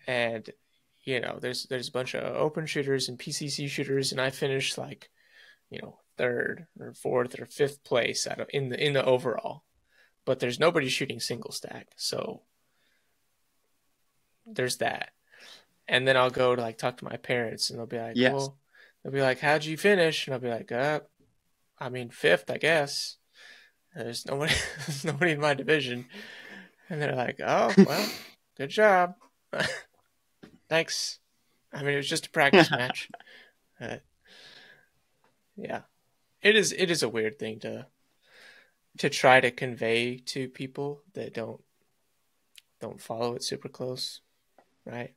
and you know, there's a bunch of open shooters and PCC shooters, and I finish like, you know, 3rd or 4th or 5th place in the overall, but there's nobody shooting single stack, so there's that. And then I'll go to like talk to my parents, and they'll be like, yes. Well, they'll be like, how'd you finish? And I'll be like, I mean, 5th, I guess. There's nobody in my division. And they're like, oh, well, good job. Thanks. I mean, it was just a practice match. Yeah, it is a weird thing to try to convey to people that don't follow it super close, right?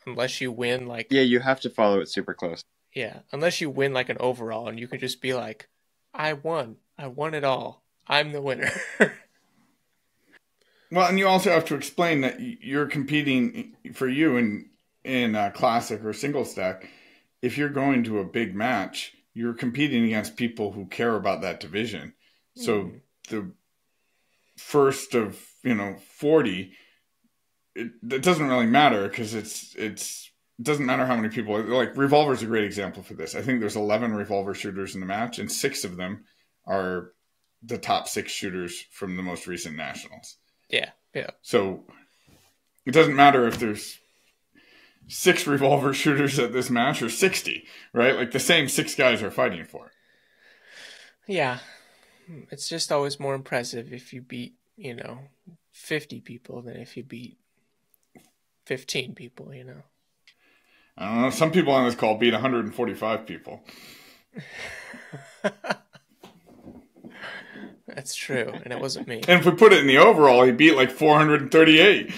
Unless you win like... Yeah, you have to follow it super close. Yeah, unless you win like an overall, and you can just be like, I won it all. I'm the winner. Well, and you also have to explain that you're competing for you in classic or single stack. If you're going to a big match, you're competing against people who care about that division. So the first of 40, it doesn't really matter because it doesn't matter how many people. Like Revolver's a great example for this. I think there's 11 Revolver shooters in the match, and 6 of them are the top 6 shooters from the most recent nationals. Yeah. So it doesn't matter if there's 6 Revolver shooters at this match or 60, right? Like the same 6 guys are fighting for it. Yeah. It's just always more impressive if you beat, 50 people than if you beat 15 people, I don't know. Some people on this call beat 145 people. That's true, and it wasn't me. And if we put it in the overall, he beat like 438.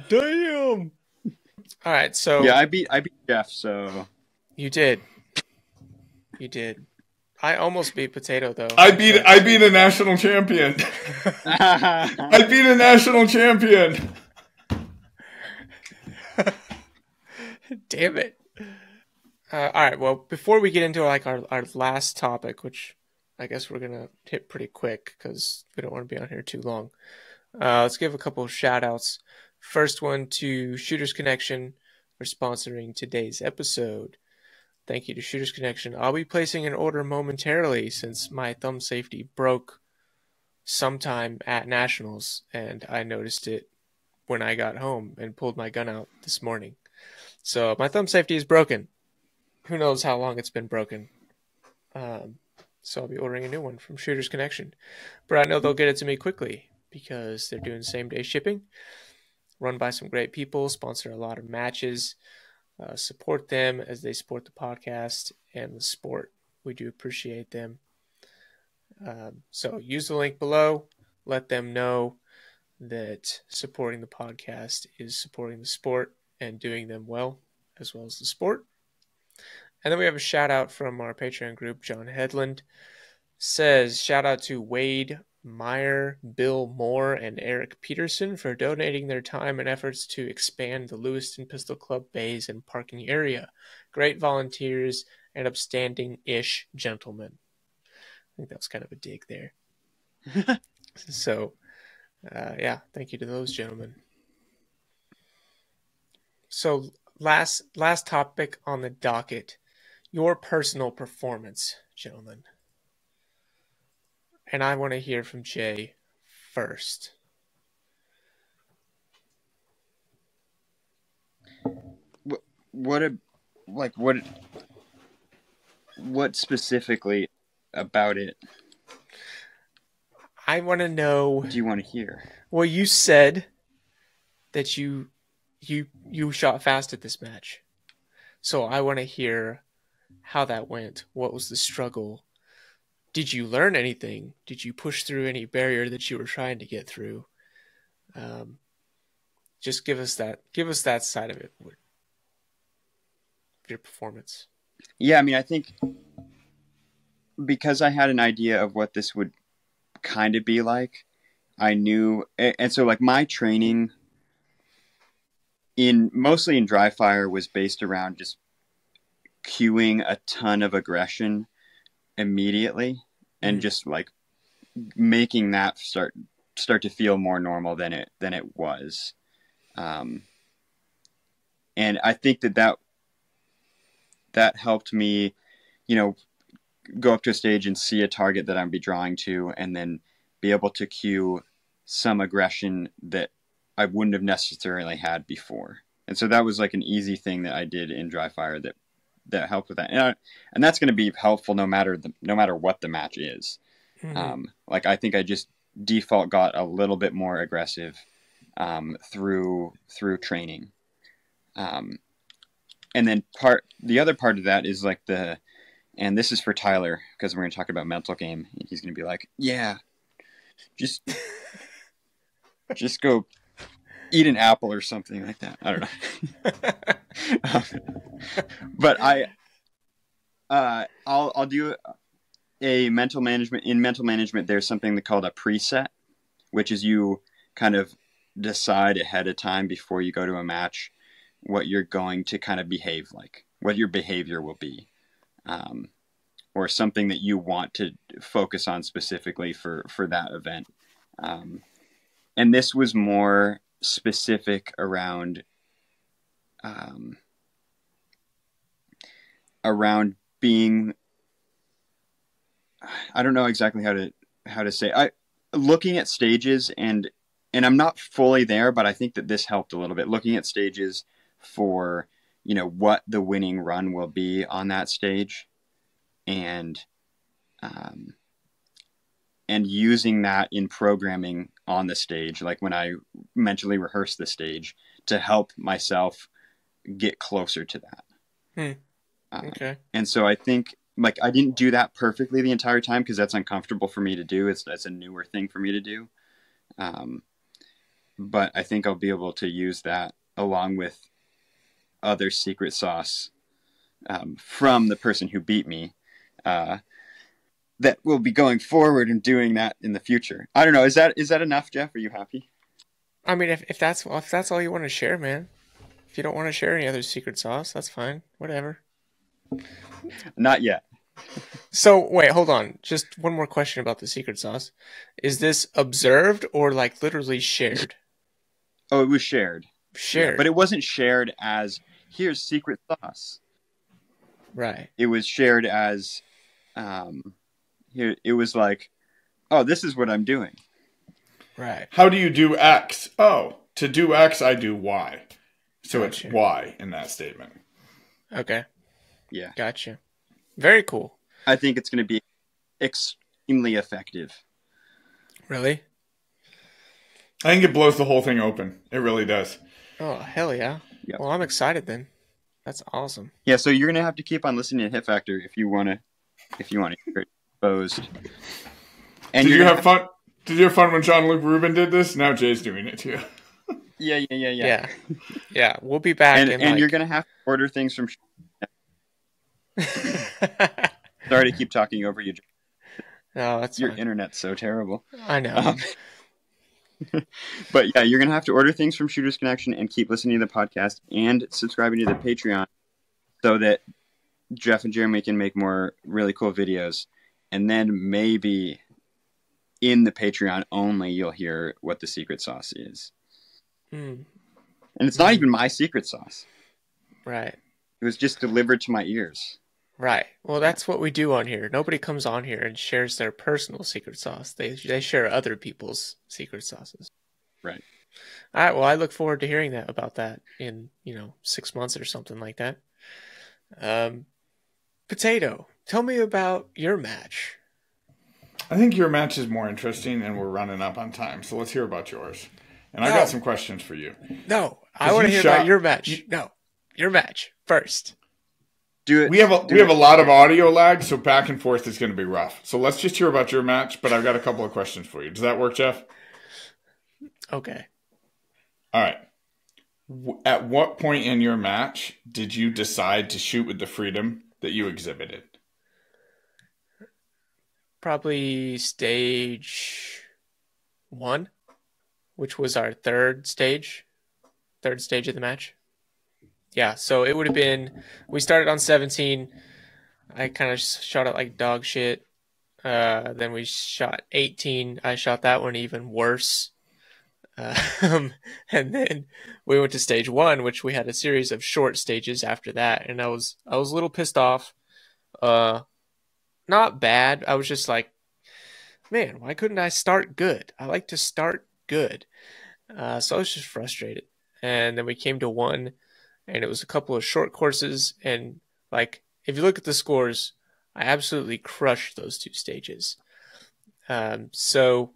Damn. All right, so yeah, I beat Jeff. So you did. I almost beat Potato though. I beat a national champion. I beat a national champion. Damn it. All right, well, before we get into like our last topic, which I guess we're going to hit pretty quick because we don't want to be on here too long. Let's give a couple of shout outs. First one to Shooters Connection for sponsoring today's episode. Thank you to Shooters Connection. I'll be placing an order momentarily since my thumb safety broke sometime at Nationals, and I noticed it when I got home and pulled my gun out this morning. So my thumb safety is broken. Who knows how long it's been broken. So I'll be ordering a new one from Shooters Connection. But I know they'll get it to me quickly because they're doing same-day shipping. Run by some great people, sponsor a lot of matches. Support them as they support the podcast and the sport. We do appreciate them. So use the link below. Let them know that supporting the podcast is supporting the sport and doing them well as the sport. And then we have a shout out from our Patreon group. John Headland says, shout out to Wade Meyer, Bill Moore, and Eric Peterson for donating their time and efforts to expand the Lewiston Pistol Club bays and parking area. Great volunteers and upstanding-ish gentlemen. I think that was kind of a dig there. So, yeah, thank you to those gentlemen. So, last topic on the docket, your personal performance, gentlemen. And I want to hear from Jay first. What specifically about it? I want to know. Do you want to hear? Well, you said that you shot fast at this match. So I want to hear how that went. What was the struggle? Did you learn anything? Did you push through any barrier that you were trying to get through? Just give us that side of it, your performance. Yeah, I mean, I think because I had an idea of what this would kind of be like, I knew, and so like my training mostly in dry fire was based around just cueing a ton of aggression immediately and just like making that start to feel more normal than it was. And I think that helped me, go up to a stage and see a target that I'd be drawing to, and then be able to cue some aggression that I wouldn't have necessarily had before. And so that was like an easy thing that I did in dry fire that helped with that. And that's going to be helpful no matter what the match is. Mm-hmm. Like I think I just default got a little bit more aggressive through training. And then the other part of that is like and this is for Tyler, because we're going to talk about mental game. He's going to be like, yeah, just go eat an apple or something like that. I don't know. But I'll do a mental management. In mental management, there's something called a preset, which is you kind of decide ahead of time before you go to a match what you're going to kind of behave like, what your behavior will be, or something that you want to focus on specifically for that event. And this was more specific around being, I don't know exactly how to say, looking at stages, and I'm not fully there, but I think that this helped a little bit, looking at stages for, what the winning run will be on that stage, and using that in programming on the stage, like when I mentally rehearse the stage, to help myself get closer to that. Okay. And so I think, like, I didn't do that perfectly the entire time because that's uncomfortable for me to do. That's a newer thing for me to do. But I think I'll be able to use that along with other secret sauce from the person who beat me, that will be going forward and doing that in the future. I don't know. Is that enough, Jeff? Are you happy? I mean, if that's all you want to share, man. If you don't want to share any other secret sauce, that's fine. Whatever. Not yet. So wait, hold on. Just one more question about the secret sauce. Is this observed or like literally shared? Oh, it was shared. Shared. Yeah, but it wasn't shared as here's secret sauce. Right. It was shared as here. It was like, oh, this is what I'm doing. Right. How do you do X? Oh, to do X, I do Y. So Gotcha. it's Y in that statement. Okay. Yeah. Gotcha. Very cool. I think it's going to be extremely effective. Really? I think it blows the whole thing open. It really does. Oh, hell yeah. Yep. Well, I'm excited then. That's awesome. Yeah, so you're going to have to keep on listening to Hit Factor if you want to hear it exposed. And Did you have fun? Did you have fun when Jean-Luc Rubin did this? Now Jay's doing it too. Yeah. Yeah, we'll be back. And you're going to have to order things from... Sorry to keep talking over you. No, that's Your fine. internet's so terrible. I know. But yeah, you're going to have to order things from Shooters Connection and keep listening to the podcast and subscribing to the Patreon so that Jeff and Jeremy can make more really cool videos. And then maybe in the Patreon only, you'll hear what the secret sauce is. Mm. And it's not even my secret sauce. Right. It was just delivered to my ears. Right. Well, that's what we do on here. Nobody comes on here and shares their personal secret sauce. They share other people's secret sauces. Right. All right. Well, I look forward to hearing about that in 6 months or something like that. Potato, tell me about your match. I think your match is more interesting, and we're running up on time. So let's hear about yours. And I got some questions for you. No, I want to hear about your match. No, your match first. Do it. We have a lot of audio lag, so back and forth is going to be rough. So let's just hear about your match, but I've got a couple of questions for you. Does that work, Jeff? Okay. All right. At what point in your match did you decide to shoot with the freedom that you exhibited? Probably stage 1, which was our third stage of the match. Yeah, so it would have been, we started on 17. I kind of shot it like dog shit. Then we shot 18. I shot that one even worse. And then we went to stage 1, which we had a series of short stages after that. And I was a little pissed off. Not bad. I was just like, man, why couldn't I start good? I like to start good. So I was just frustrated. And then we came to 1. And it was a couple of short courses. And like, if you look at the scores, I absolutely crushed those 2 stages. So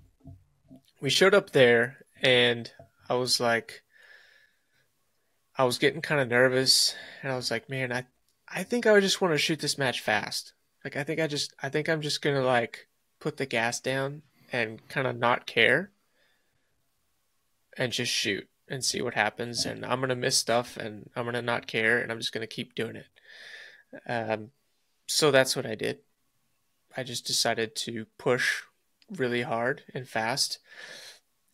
we showed up there and I was like, I was getting kind of nervous and I was like, man, I think I just want to shoot this match fast. Like, I think I'm just going to like put the gas down and kind of not care and just shoot and see what happens, and I'm going to miss stuff, and I'm going to not care, and I'm just going to keep doing it. So that's what I did. I just decided to push really hard and fast.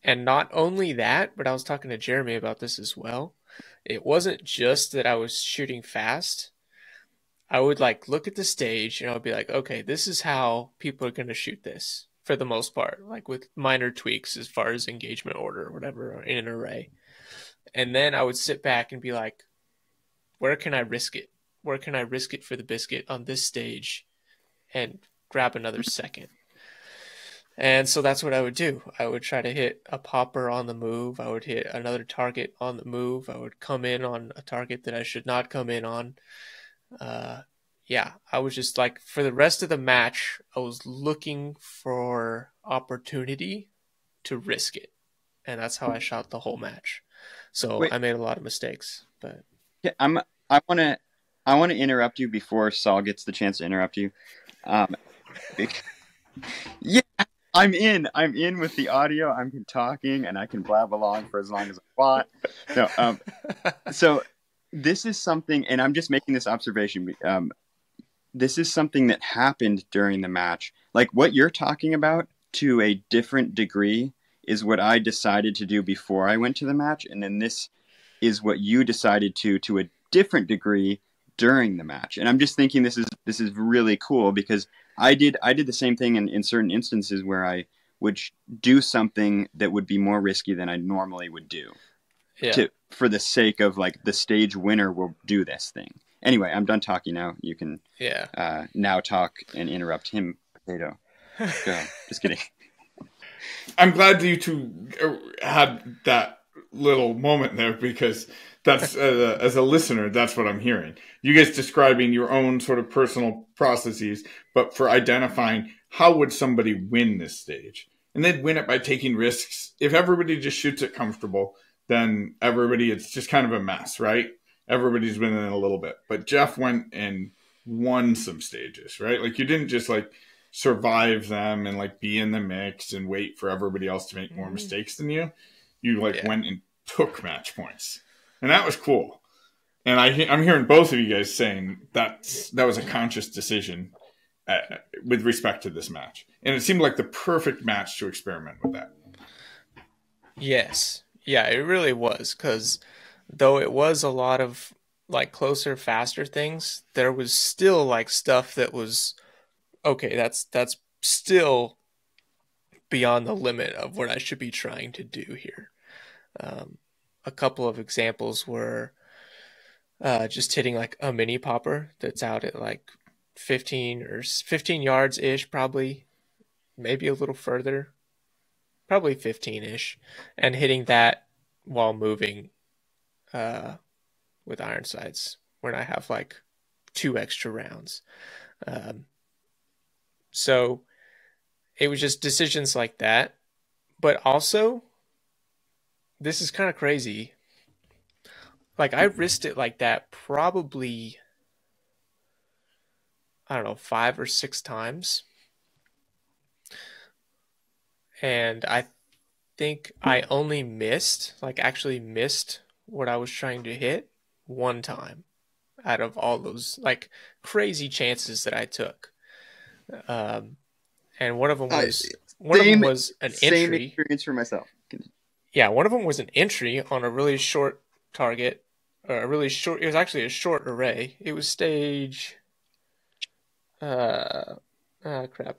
And not only that, but I was talking to Jeremy about this as well. It wasn't just that I was shooting fast. I would like look at the stage, and I would be like, okay, this is how people are going to shoot this for the most part, like with minor tweaks as far as engagement order or whatever in an array. And then I would sit back and be like, where can I risk it? Where can I risk it for the biscuit on this stage and grab another second? And so that's what I would do. I would try to hit a popper on the move. I would hit another target on the move. I would come in on a target that I should not come in on. I was just like, for the rest of the match, I was looking for opportunity to risk it. And that's how I shot the whole match. So I made a lot of mistakes, but yeah, I want to interrupt you before Saul gets the chance to interrupt you. Yeah, I'm in with the audio. I'm talking and I can blab along for as long as I want. No, so this is something, and I'm just making this observation. This is something that happened during the match. Like what you're talking about to a different degree is what I decided to do before I went to the match. And then this is what you decided to a different degree during the match. And I'm just thinking this is really cool because I did the same thing in certain instances where I would do something that would be more risky than I normally would do. Yeah. For the sake of like the stage winner will do this thing. Anyway, I'm done talking now. You can now talk and interrupt him, Potato. Go. Just kidding. I'm glad you two had that little moment there because that's as a listener, that's what I'm hearing. You guys describing your own sort of personal processes, but for identifying how would somebody win this stage, and they'd win it by taking risks. If everybody just shoots it comfortable, then it's just kind of a mess, right? Everybody's winning a little bit, but Jeff went and won some stages, right? Like you didn't just like survive them and like be in the mix and wait for everybody else to make more mistakes than you. You went and took match points, and that was cool. And I'm hearing both of you guys saying that was a conscious decision with respect to this match, and it seemed like the perfect match to experiment with that. Yes, yeah, it really was, because though it was a lot of like closer, faster things, there was still like stuff that was okay. That's still beyond the limit of what I should be trying to do here. A couple of examples were just hitting like a mini popper that's out at like 15 yards ish, probably, maybe a little further, probably 15-ish, and hitting that while moving with iron sights when I have like 2 extra rounds. So it was just decisions like that. But also, this is kind of crazy. Like, I risked it like that probably, I don't know, 5 or 6 times. And I think I only actually missed what I was trying to hit 1 time out of all those like crazy chances that I took. And one of them was an entry. Same experience for myself. Yeah, one of them was an entry on a really short target. It was actually a short array. It was stage crap,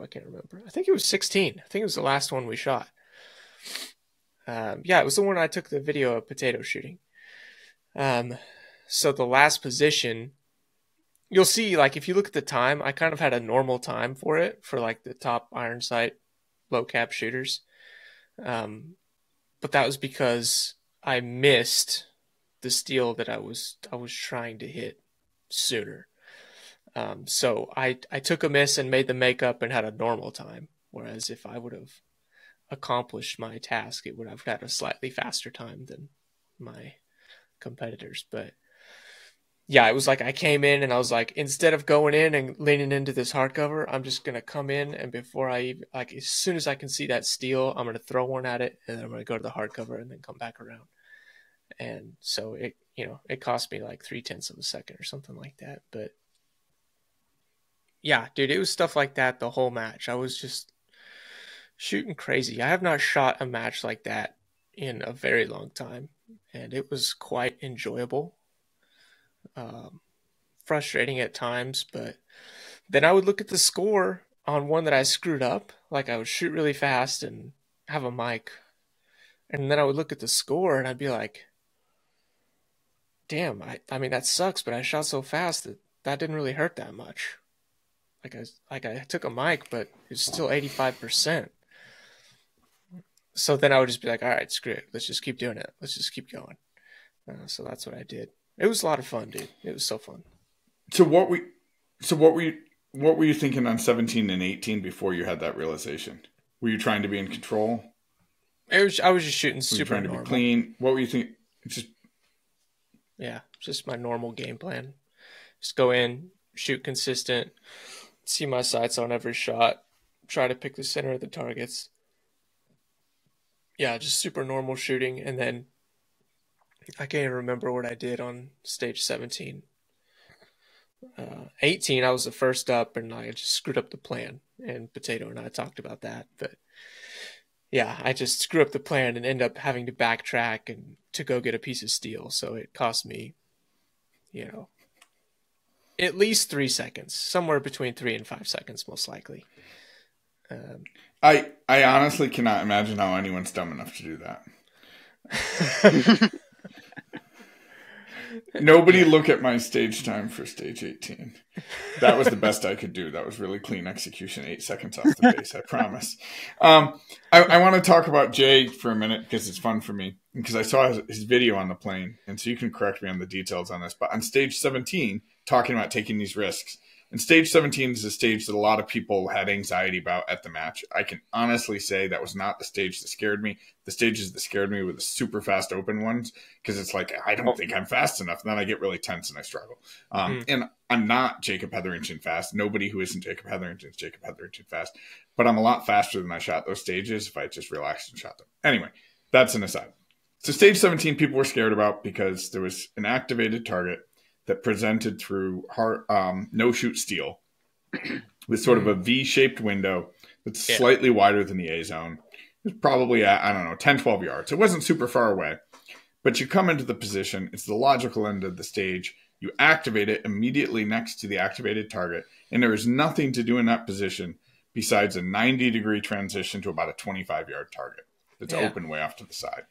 I can't remember. I think it was 16. I think it was the last one we shot. Yeah, it was the one I took the video of Potato shooting. So the last position, you'll see, like, if you look at the time, I kind of had a normal time for it, for like the top iron sight low cap shooters. But that was because I missed the steel that I was trying to hit sooner. So I took a miss and made the makeup and had a normal time. Whereas if I would have accomplished my task, it would have had a slightly faster time than my competitors. But yeah, it was like I came in and I was like, instead of going in and leaning into this hardcover, I'm just going to come in, and before as soon as I can see that steel, I'm going to throw one at it, and then I'm going to go to the hardcover and then come back around. And so it cost me like 0.3 of a second or something like that. But yeah, dude, it was stuff like that the whole match. I was just shooting crazy. I have not shot a match like that in a very long time, and it was quite enjoyable. Frustrating at times, but then I would look at the score on one that I screwed up. Like, I would shoot really fast and have a mic, and then I would look at the score and I'd be like, damn, I mean, that sucks, but I shot so fast that didn't really hurt that much. Like I took a mic, but it's still 85%. So then I would just be like, all right, screw it. Let's just keep doing it. Let's just keep going. So that's what I did. It was a lot of fun, dude. It was so fun. So what were you thinking on 17 and 18 before you had that realization? Were you trying to be in control? I was just shooting super normal. Trying to be clean. What were you thinking? Just my normal game plan. Just go in, shoot consistent, see my sights on every shot, try to pick the center of the targets. Yeah, just super normal shooting. And then I can't even remember what I did on stage 17. 18, I was the first up, and I just screwed up the plan. And Potato and I talked about that. But yeah, I just screwed up the plan and ended up having to backtrack and to go get a piece of steel. So it cost me, At least 3 seconds, somewhere between 3 and 5 seconds, most likely. I honestly cannot imagine how anyone's dumb enough to do that. Nobody look at my stage time for stage 18. That was the best I could do. That was really clean execution, 8 seconds off the base, I promise. I want to talk about Jay for a minute because it's fun for me, because I saw his video on the plane, and so you can correct me on the details on this, but on stage 17, talking about taking these risks, and stage 17 is a stage that a lot of people had anxiety about at the match. I can honestly say that was not the stage that scared me. The stages that scared me were the super fast open ones, because it's like, I don't think I'm fast enough. And then I get really tense and I struggle. And I'm not Jacob Hetherington fast. Nobody who isn't Jacob Hetherington is Jacob Hetherington fast. But I'm a lot faster than I shot those stages if I just relaxed and shot them. Anyway, that's an aside. So stage 17 people were scared about because there was an activated target that presented through no-shoot steel with sort of a V-shaped window that's slightly wider than the A-zone. It was probably at, 10, 12 yards. It wasn't super far away. But you come into the position. It's the logical end of the stage. You activate it immediately next to the activated target, and there is nothing to do in that position besides a 90-degree transition to about a 25-yard target that's open way off to the side.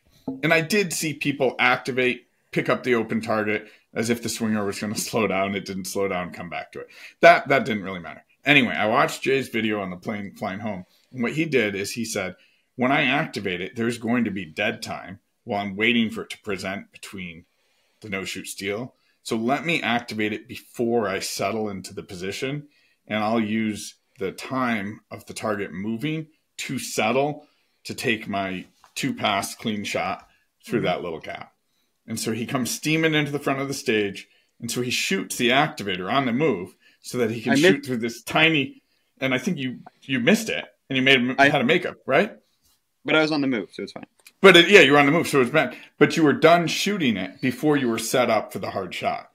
And I did see people activate, pick up the open target as if the swinger was going to slow down. It didn't slow down, come back to it. That didn't really matter. Anyway, I watched Jay's video on the plane flying home. And what he did is he said, when I activate it, there's going to be dead time while I'm waiting for it to present between the no-shoot steel. So let me activate it before I settle into the position, and I'll use the time of the target moving to settle to take my 2-pass clean shot through that little gap. And so he comes steaming into the front of the stage, and so he shoots the activator on the move so that he can shoot through this tiny, and I think you missed it, and you had a makeup, right? But I was on the move, so it's fine. But you were on the move, so it was bad. But you were done shooting it before you were set up for the hard shot.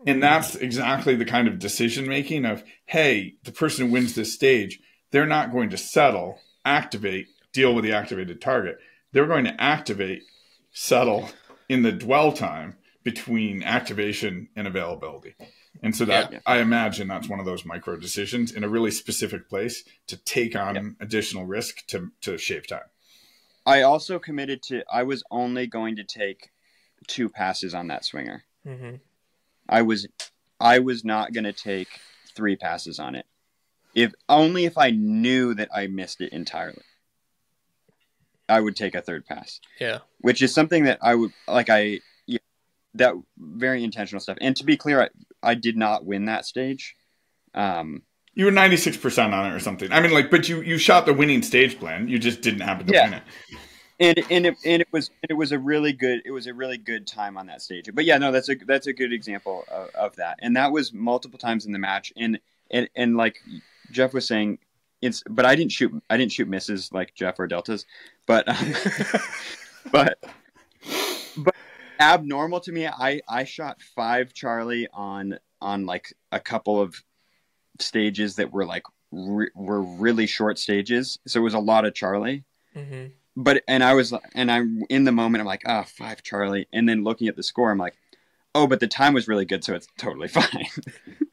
And that's exactly the kind of decision-making of, hey, the person who wins this stage, they're not going to settle, activate, deal with the activated target. They're going to activate, settle in the dwell time between activation and availability. And so that I imagine that's one of those micro decisions in a really specific place to take on additional risk to shave time. I also committed to, I was only going to take 2 passes on that swinger. Mm-hmm. I was not going to take 3 passes on it. If I knew that I missed it entirely, I would take a 3rd pass. Yeah. Which is something that I would that very intentional stuff. And to be clear, I did not win that stage. You were 96% on it or something. I mean, but you shot the winning stage plan. You just didn't happen to win it. And it was a really good time on that stage. But yeah, no, that's a good example of that. And that was multiple times in the match. And like Jeff was saying, but I didn't shoot misses like Jeff or deltas. But but abnormal to me, I shot 5 Charlie on like a couple of stages that were like were really short stages, so it was a lot of Charlie. Mm-hmm. But I'm in the moment, I'm like, 5 Charlie, and then looking at the score, I'm like, oh, but the time was really good, so it's totally fine.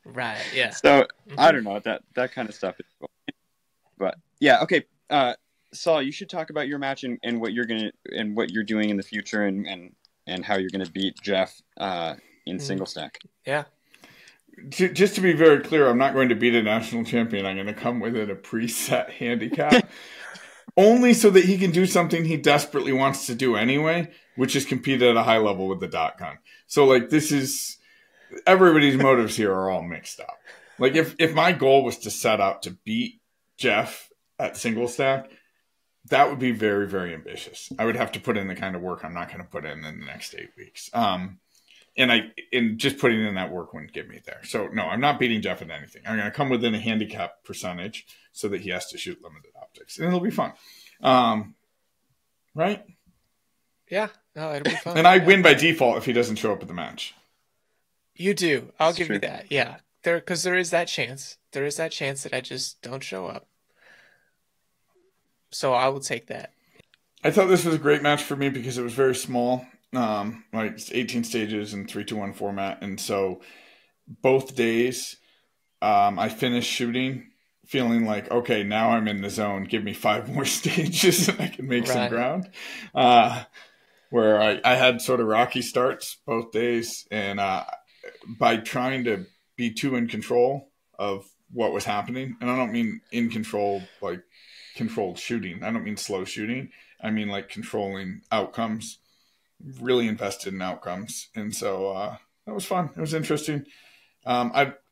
Right. Yeah. So I don't know, that kind of stuff is cool. But yeah, okay. Saul, you should talk about your match and what you're doing in the future and how you're gonna beat Jeff in single stack. Yeah. Just to be very clear, I'm not going to beat a national champion. I'm going to come within a preset handicap. Only so that he can do something he desperately wants to do anyway, which is compete at a high level with the dot gun. So, everybody's motives here are all mixed up. Like, if my goal was to set out to beat Jeff at single stack, that would be very, very ambitious. I would have to put in the kind of work I'm not going to put in the next 8 weeks. And just putting in that work wouldn't get me there. So no, I'm not beating Jeff at anything. I'm going to come within a handicap percentage so that he has to shoot limited optics, and it'll be fun. Right? Yeah, no, it'll be fun. And I win by default if he doesn't show up at the match. You do. I'll give you that. Yeah, because there is that chance. There is that chance that I just don't show up. So I will take that. I thought this was a great match for me because it was very small. It's 18 stages in 3-2-1 format, and so both days, I finished shooting feeling like, okay, now I'm in the zone. Give me 5 more stages and I can make some ground. Where I had sort of rocky starts both days. And by trying to be too in control of what was happening, and I don't mean in control, like controlled shooting. I don't mean slow shooting. I mean like controlling outcomes, really invested in outcomes. And so that was fun. It was interesting.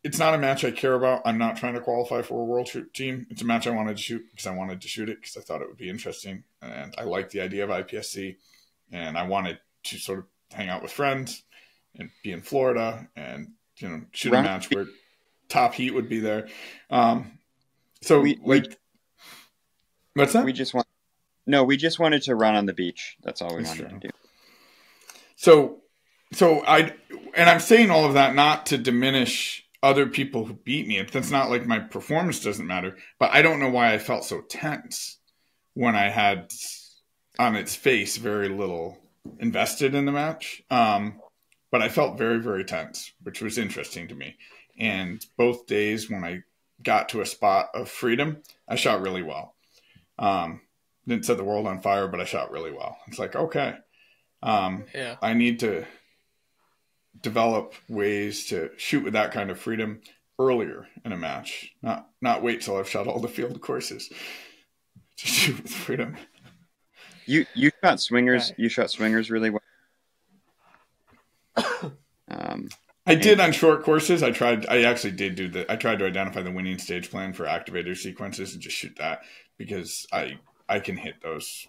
It's not a match I care about. I'm not trying to qualify for a world team. It's a match I wanted to shoot because I wanted to shoot it because I thought it would be interesting. And I liked the idea of IPSC. And I wanted to sort of hang out with friends and be in Florida and, shoot a match where top heat would be there. So what's that? We just wanted to run on the beach. That's all we wanted to do. So I'm saying all of that not to diminish other people who beat me. That's not like my performance doesn't matter, but I don't know why I felt so tense when I had on its face very little invested in the match. But I felt very, very tense, which was interesting to me. And both days when I got to a spot of freedom, I shot really well. Didn't set the world on fire, but I shot really well. It's like, okay, I need to develop ways to shoot with that kind of freedom earlier in a match, not wait till I've shot all the field courses to shoot with freedom. You shot swingers. You shot swingers really well. I did on short courses. I tried to identify the winning stage plan for activator sequences and just shoot that because I can hit those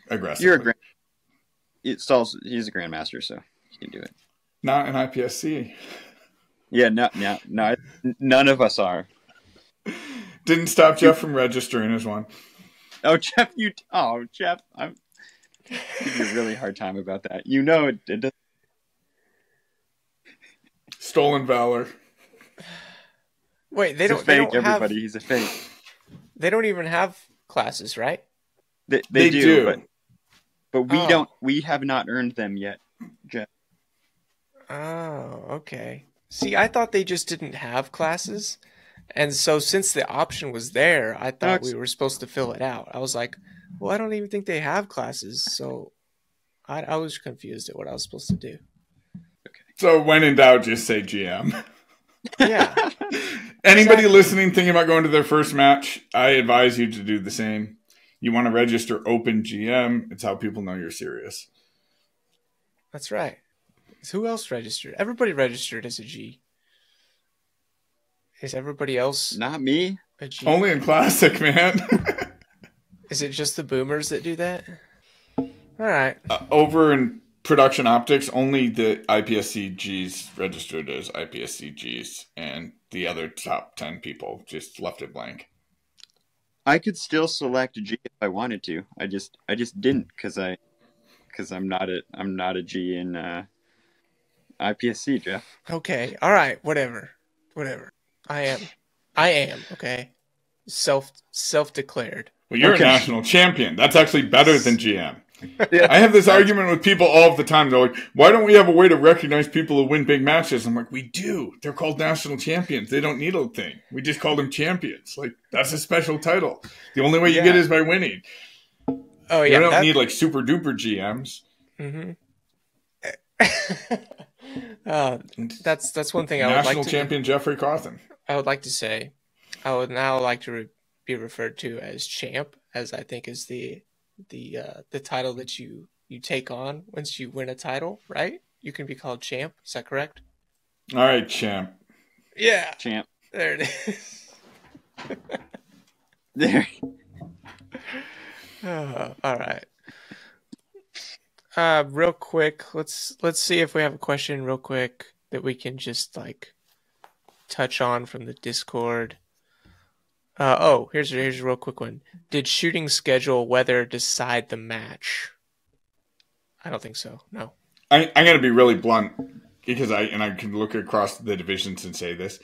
aggressively. He's a grandmaster, so he can do it. Not in IPSC. Yeah, no, none of us are. Didn't stop Jeff from registering as one. Oh, Jeff, Jeff, I'm giving you a really hard time about that. It doesn't. Stolen valor. Wait, He's a fake. They don't even have classes, right? They do. But we don't. We have not earned them yet, Jeff. Oh, okay. See, I thought they just didn't have classes. And so since the option was there, I thought we were supposed to fill it out. I was like, well, I don't even think they have classes. So I was confused at what I was supposed to do. Okay. So when in doubt, just say GM. Yeah. Anybody listening thinking about going to their first match, I advise you to do the same. You want to register open GM. It's how people know you're serious. That's right. So who else registered? Everybody registered as a G. Is everybody else not me? A G? Only in Classic, man. Is it just the boomers that do that? All right. Over in production optics, only the IPSC Gs registered as IPSC Gs, and the other top 10 people just left it blank. I could still select a G if I wanted to. I just didn't because I'm not a G in IPSC, Jeff. Okay. All right. Whatever. I am. Okay. Self-declared. Well, you're a national champion. That's actually better than GM. I have this argument with people all of the time. They're like, why don't we have a way to recognize people who win big matches? I'm like, we do. They're called national champions. They don't need a thing. We just call them champions. Like, that's a special title. The only way you get it is by winning. Oh, yeah. You don't need, like, super duper GMs. Mm-hmm. That's one thing I would like to... National champion Jeffrey Cawthon. I would like to say, I would now like to be referred to as champ, as I think is the title that you take on once you win a title, right? You can be called champ. Is that correct? All right, champ. Yeah. Champ. There it is. There. All right. Real quick, let's see if we have a question real quick that we can just like touch on from the Discord. Here's a real quick one. Did shooting schedule weather decide the match? I don't think so. No. I'm going to be really blunt because I can look across the divisions and say this.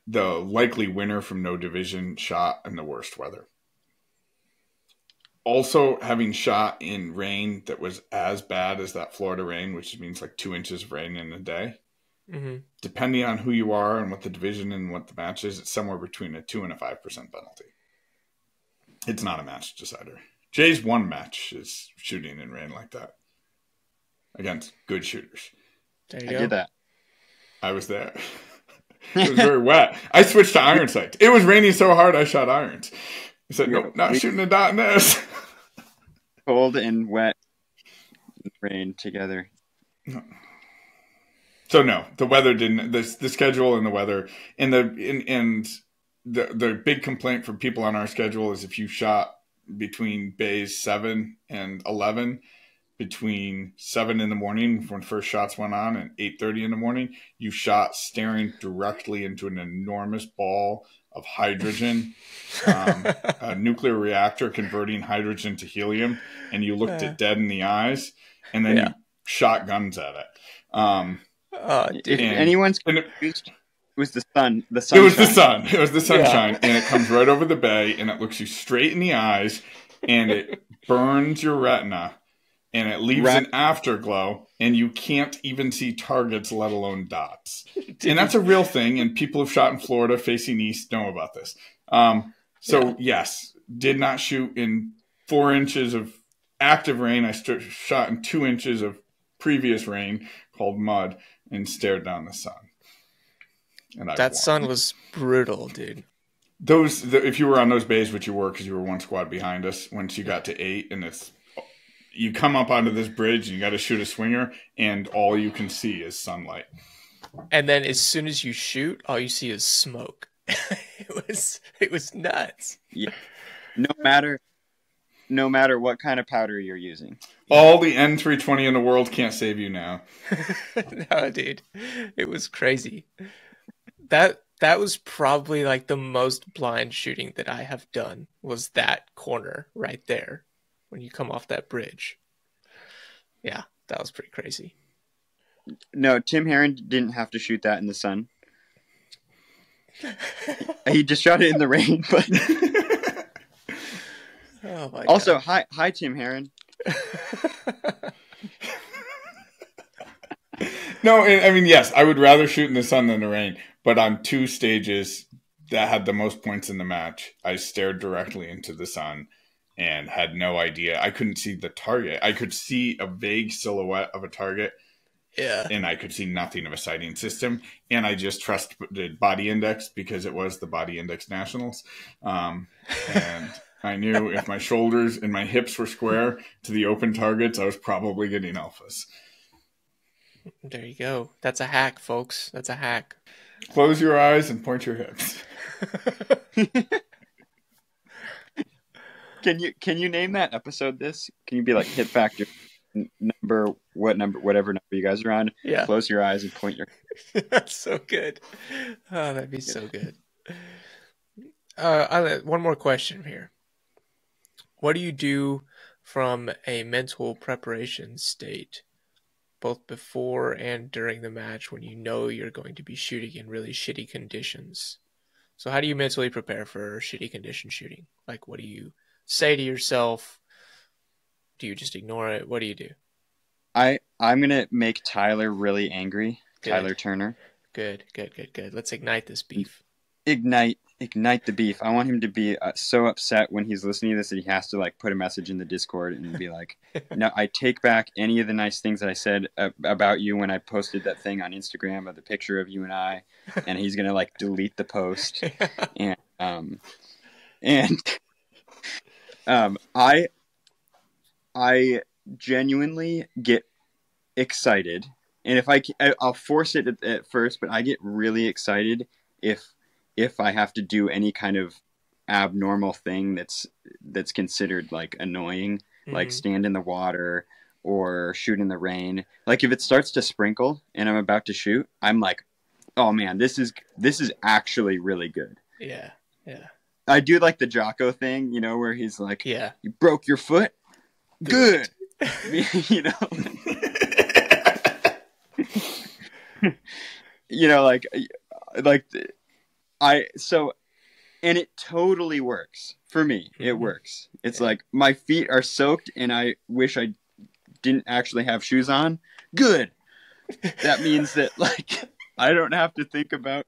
The likely winner from no division shot in the worst weather. also having shot in rain that was as bad as that Florida rain, which means like 2 inches of rain in a day. Mm-hmm. Depending on who you are and what the division and what the match is, it's somewhere between a 2 and a 5% penalty. It's not a match decider. Jay's one match is shooting in rain like that against good shooters. There you I go. did that. I was there. It was very wet. I switched to iron sights. It was raining so hard I shot irons. I said, nope, not shooting a dot in this. Cold and wet rain together. So no, the weather didn't. The schedule and the weather and the big complaint from people on our schedule is if you shot between bays 7 and 11, between 7 in the morning when first shots went on and 8:30 in the morning, you shot staring directly into an enormous ball of hydrogen, a nuclear reactor converting hydrogen to helium, and you looked it dead in the eyes, and then you shot guns at it. If anyone's confused, it was the sun. The sun. It was the sun. It was the sunshine, and it comes right over the bay, and it looks you straight in the eyes, and it burns your retina, and it leaves an afterglow, and you can't even see targets, let alone dots. And that's a real thing, and people who've shot in Florida facing east know about this. Yes, did not shoot in 4 inches of active rain. I shot in 2 inches of previous rain called mud and stared down the sun. And that sun was brutal, dude. If you were on those bays, which you were because you were one squad behind us, once you got to 8 and you come up onto this bridge and you got to shoot a swinger and all you can see is sunlight. And then as soon as you shoot, all you see is smoke. It was nuts. Yeah. No matter what kind of powder you're using. All the N320 in the world can't save you now. No, dude. It was crazy. That was probably like the most blind shooting that I have done was that corner right there when you come off that bridge. Yeah, that was pretty crazy. No, Tim Herron didn't have to shoot that in the sun. He just shot it in the rain, but... Oh my also, God. hi, Tim Herron. No, I mean, yes, I would rather shoot in the sun than the rain. But on 2 stages that had the most points in the match, I stared directly into the sun and had no idea. I couldn't see the target. I could see a vague silhouette of a target. Yeah. And I could see nothing of a sighting system. And I just trusted body index because it was the body index nationals. And I knew if my shoulders and my hips were square to the open targets, I was probably getting alphas. There you go. That's a hack, folks. That's a hack. Close your eyes and point your hips. Can you name that episode this? Can you be like hit factor whatever number you guys are on? Yeah. Close your eyes and point your That's so good. Oh, that'd be so good. One more question here. What do you do from a mental preparation state, both before and during the match, when you know you're going to be shooting in really shitty conditions? So how do you mentally prepare for shitty condition shooting? Like, what do you say to yourself? Do you just ignore it? What do you do? I'm going to make Tyler really angry. Good. Tyler Turner. Good. Let's ignite this beef. Ignite the beef. I want him to be so upset when he's listening to this that he has to like put a message in the Discord and be like, no, I take back any of the nice things that I said about you when I posted that thing on Instagram of the picture of you and I, and he's going to like delete the post. I genuinely get excited, and I'll force it at first, but I get really excited if I have to do any kind of abnormal thing that's considered like annoying, like stand in the water or shoot in the rain. Like if it starts to sprinkle and I'm about to shoot, I'm like, oh man, this is actually really good. Yeah. I do like the Jocko thing, you know, where he's like, yeah, you broke your foot. Good. You know, you know, so And it totally works for me. It works. It's like my feet are soaked and I wish I didn't actually have shoes on. Good. That means that like I don't have to think about,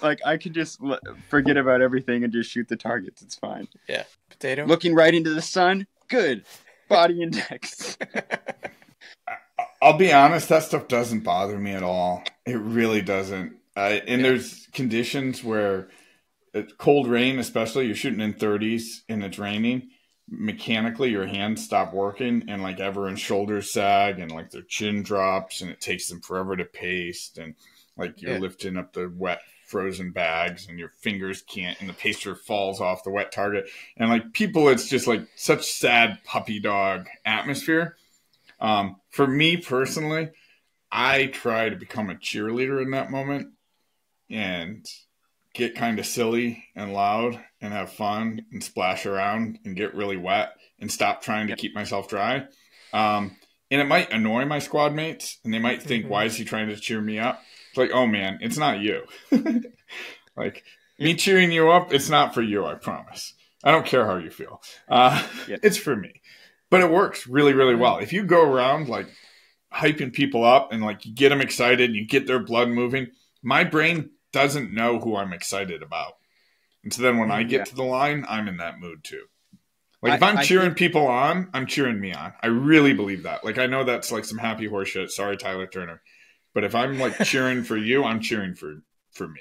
like I can just forget about everything and just shoot the targets. It's fine. Yeah. Potato. Looking right into the sun. Good. Body index. I'll be honest, that stuff doesn't bother me at all. It really doesn't. There's conditions where cold rain, especially, you're shooting in 30s and it's raining. Mechanically, your hands stop working, and like everyone's shoulders sag, and like their chin drops, and it takes them forever to paste, and like you're lifting up the wet frozen bags, and your fingers can't, and the paster falls off the wet target, and like people, it's just like such sad puppy dog atmosphere. For me personally, I try to become a cheerleader in that moment, and get kind of silly and loud and have fun and splash around and get really wet and stop trying to keep myself dry. And it might annoy my squad mates, and they might think, why is he trying to cheer me up? It's like, oh man, it's not you. Like me cheering you up, it's not for you, I promise. I don't care how you feel. It's for me. But it works really, really well. If you go around like hyping people up and like you get them excited and you get their blood moving, my brain doesn't know who I'm excited about. And so then when I get to the line, I'm in that mood too. Like if I'm cheering people on, I'm cheering me on. I really believe that. Like I know that's like some happy horse shit. Sorry, Tyler Turner. But if I'm like cheering for you, I'm cheering for me.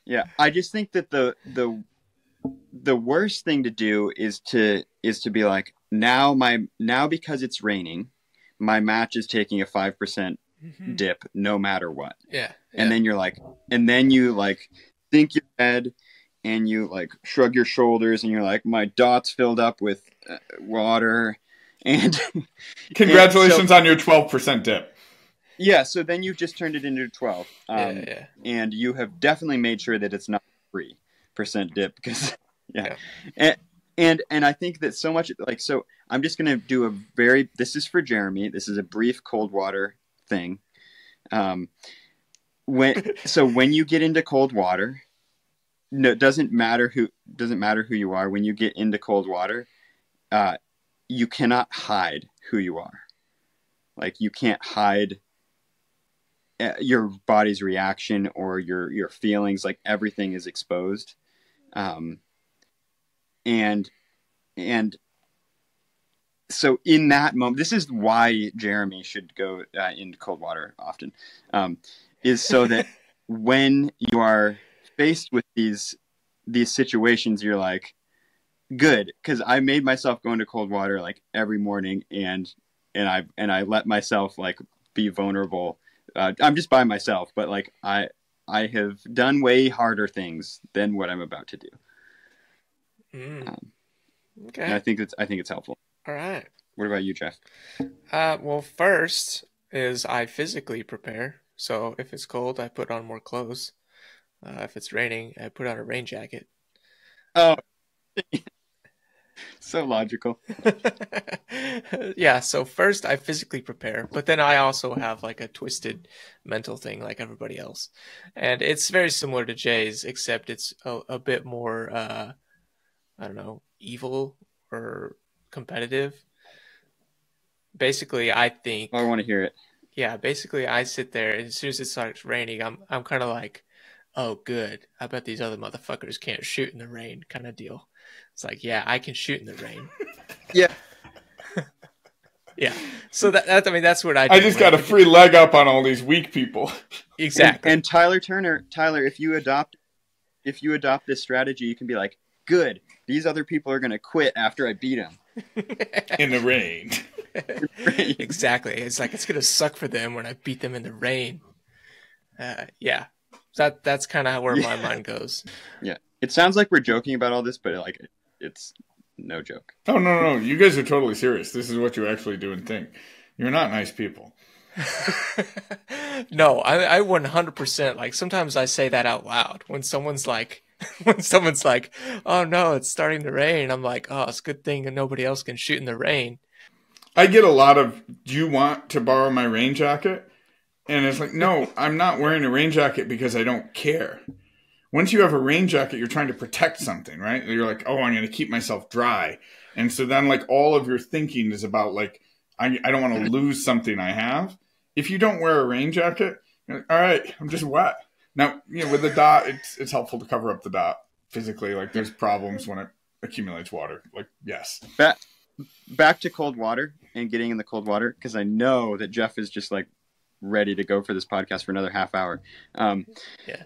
Yeah. I just think that the worst thing to do is to be like, now because it's raining, my match is taking a 5% dip no matter what. Yeah. And then you're like, and then you like think your head and you like shrug your shoulders and you're like, my dot's filled up with water. And congratulations on your 12% dip. Yeah. So then you've just turned it into 12. And you have definitely made sure that it's not 3% dip because And I think that so much like, so I'm just going to do this is for Jeremy. This is a brief cold water thing. When you get into cold water, no, it doesn't matter who you are. When you get into cold water, you cannot hide who you are. Like you can't hide your body's reaction or your feelings. Like everything is exposed. And so in that moment, this is why Jeremy should go into cold water often, is so that when you are faced with these situations, you're like, good, because I made myself go into cold water like every morning, and I let myself like be vulnerable. I'm just by myself, but like I have done way harder things than what I'm about to do. Okay. And I think it's helpful. All right. What about you, Jeff? Well, first is I physically prepare. So if it's cold, I put on more clothes. If it's raining, I put on a rain jacket. Oh, so logical. Yeah. So first I physically prepare, but then I also have like a twisted mental thing like everybody else. And it's very similar to Jay's, except it's a bit more, I don't know, evil or competitive. Basically, I think. I want to hear it. Yeah, basically, I sit there, and as soon as it starts raining, I'm kind of like, oh, good. I bet these other motherfuckers can't shoot in the rain, kind of deal. It's like, yeah, I can shoot in the rain. Yeah. Yeah. So that's what I do. I just got a free leg up on all these weak people. Exactly. And Tyler Turner, if you adopt this strategy, you can be like, good. These other people are going to quit after I beat them. In the rain. Exactly. It's like, it's going to suck for them when I beat them in the rain. Yeah. That's kind of where my mind goes. Yeah. It sounds like we're joking about all this, but like it's no joke. Oh, no. You guys are totally serious. This is what you actually do and think. You're not nice people. No, I 100%. Like sometimes I say that out loud when someone's like, oh no, it's starting to rain. I'm like, oh, it's a good thing that nobody else can shoot in the rain. I get a lot of, do you want to borrow my rain jacket? And it's like, no, I'm not wearing a rain jacket because I don't care. once you have a rain jacket, you're trying to protect something, right? You're like, oh, I'm going to keep myself dry. And so then like all of your thinking is about like, I don't want to lose something I have. If you don't wear a rain jacket, you're like, all right, I'm just wet. Now, with the dot, it's helpful to cover up the dot physically. Like there's problems when it accumulates water. Like, yes. Back to cold water and getting in the cold water, because I know that Jeff is just like ready to go for this podcast for another half hour. Yeah.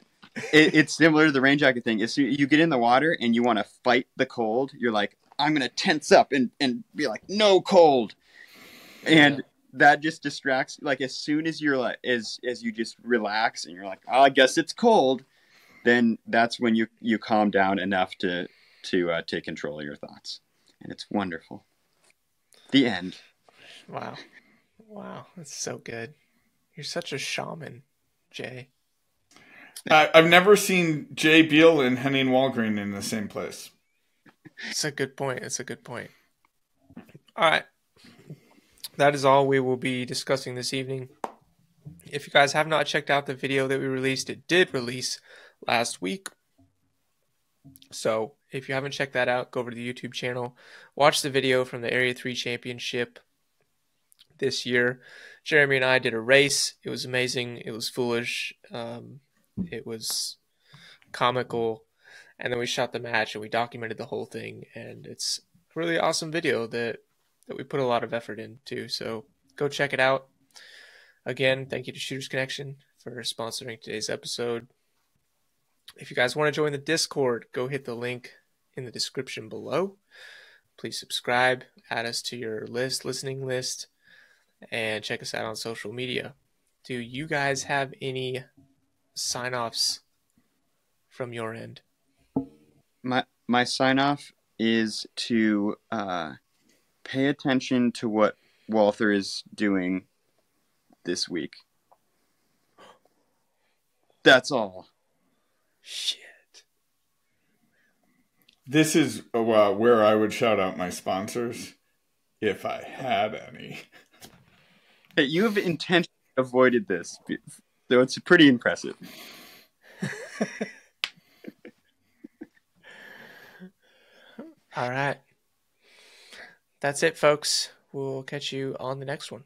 It's similar to the rain jacket thing. It's you get in the water and you want to fight the cold. You're like, I'm going to tense up and be like, no cold. And that just distracts. Like as soon as you're like, as you just relax and you're like, oh, I guess it's cold. Then that's when you calm down enough to take control of your thoughts. And it's wonderful. The end. Wow. That's so good. You're such a shaman, Jay. I've never seen Jay Beal and Henning Walgreen in the same place. It's a good point. All right. That is all we will be discussing this evening. If you guys have not checked out the video that we released, it did release last week. So if you haven't checked that out, go over to the YouTube channel. Watch the video from the Area 3 Championship this year. Jeremy and I did a race. It was amazing. It was foolish. It was comical. And then we shot the match and we documented the whole thing. And it's a really awesome video that we put a lot of effort into. So go check it out. Again, thank you to Shooters Connection for sponsoring today's episode. If you guys want to join the Discord, go hit the link in the description below. Please subscribe, add us to your listening list, and check us out on social media. Do you guys have any sign-offs from your end? My sign-off is to pay attention to what Walther is doing this week. That's all. Shit. This is where I would shout out my sponsors, if I had any. Hey, you have intentionally avoided this, though it's pretty impressive. All right. That's it, folks. We'll catch you on the next one.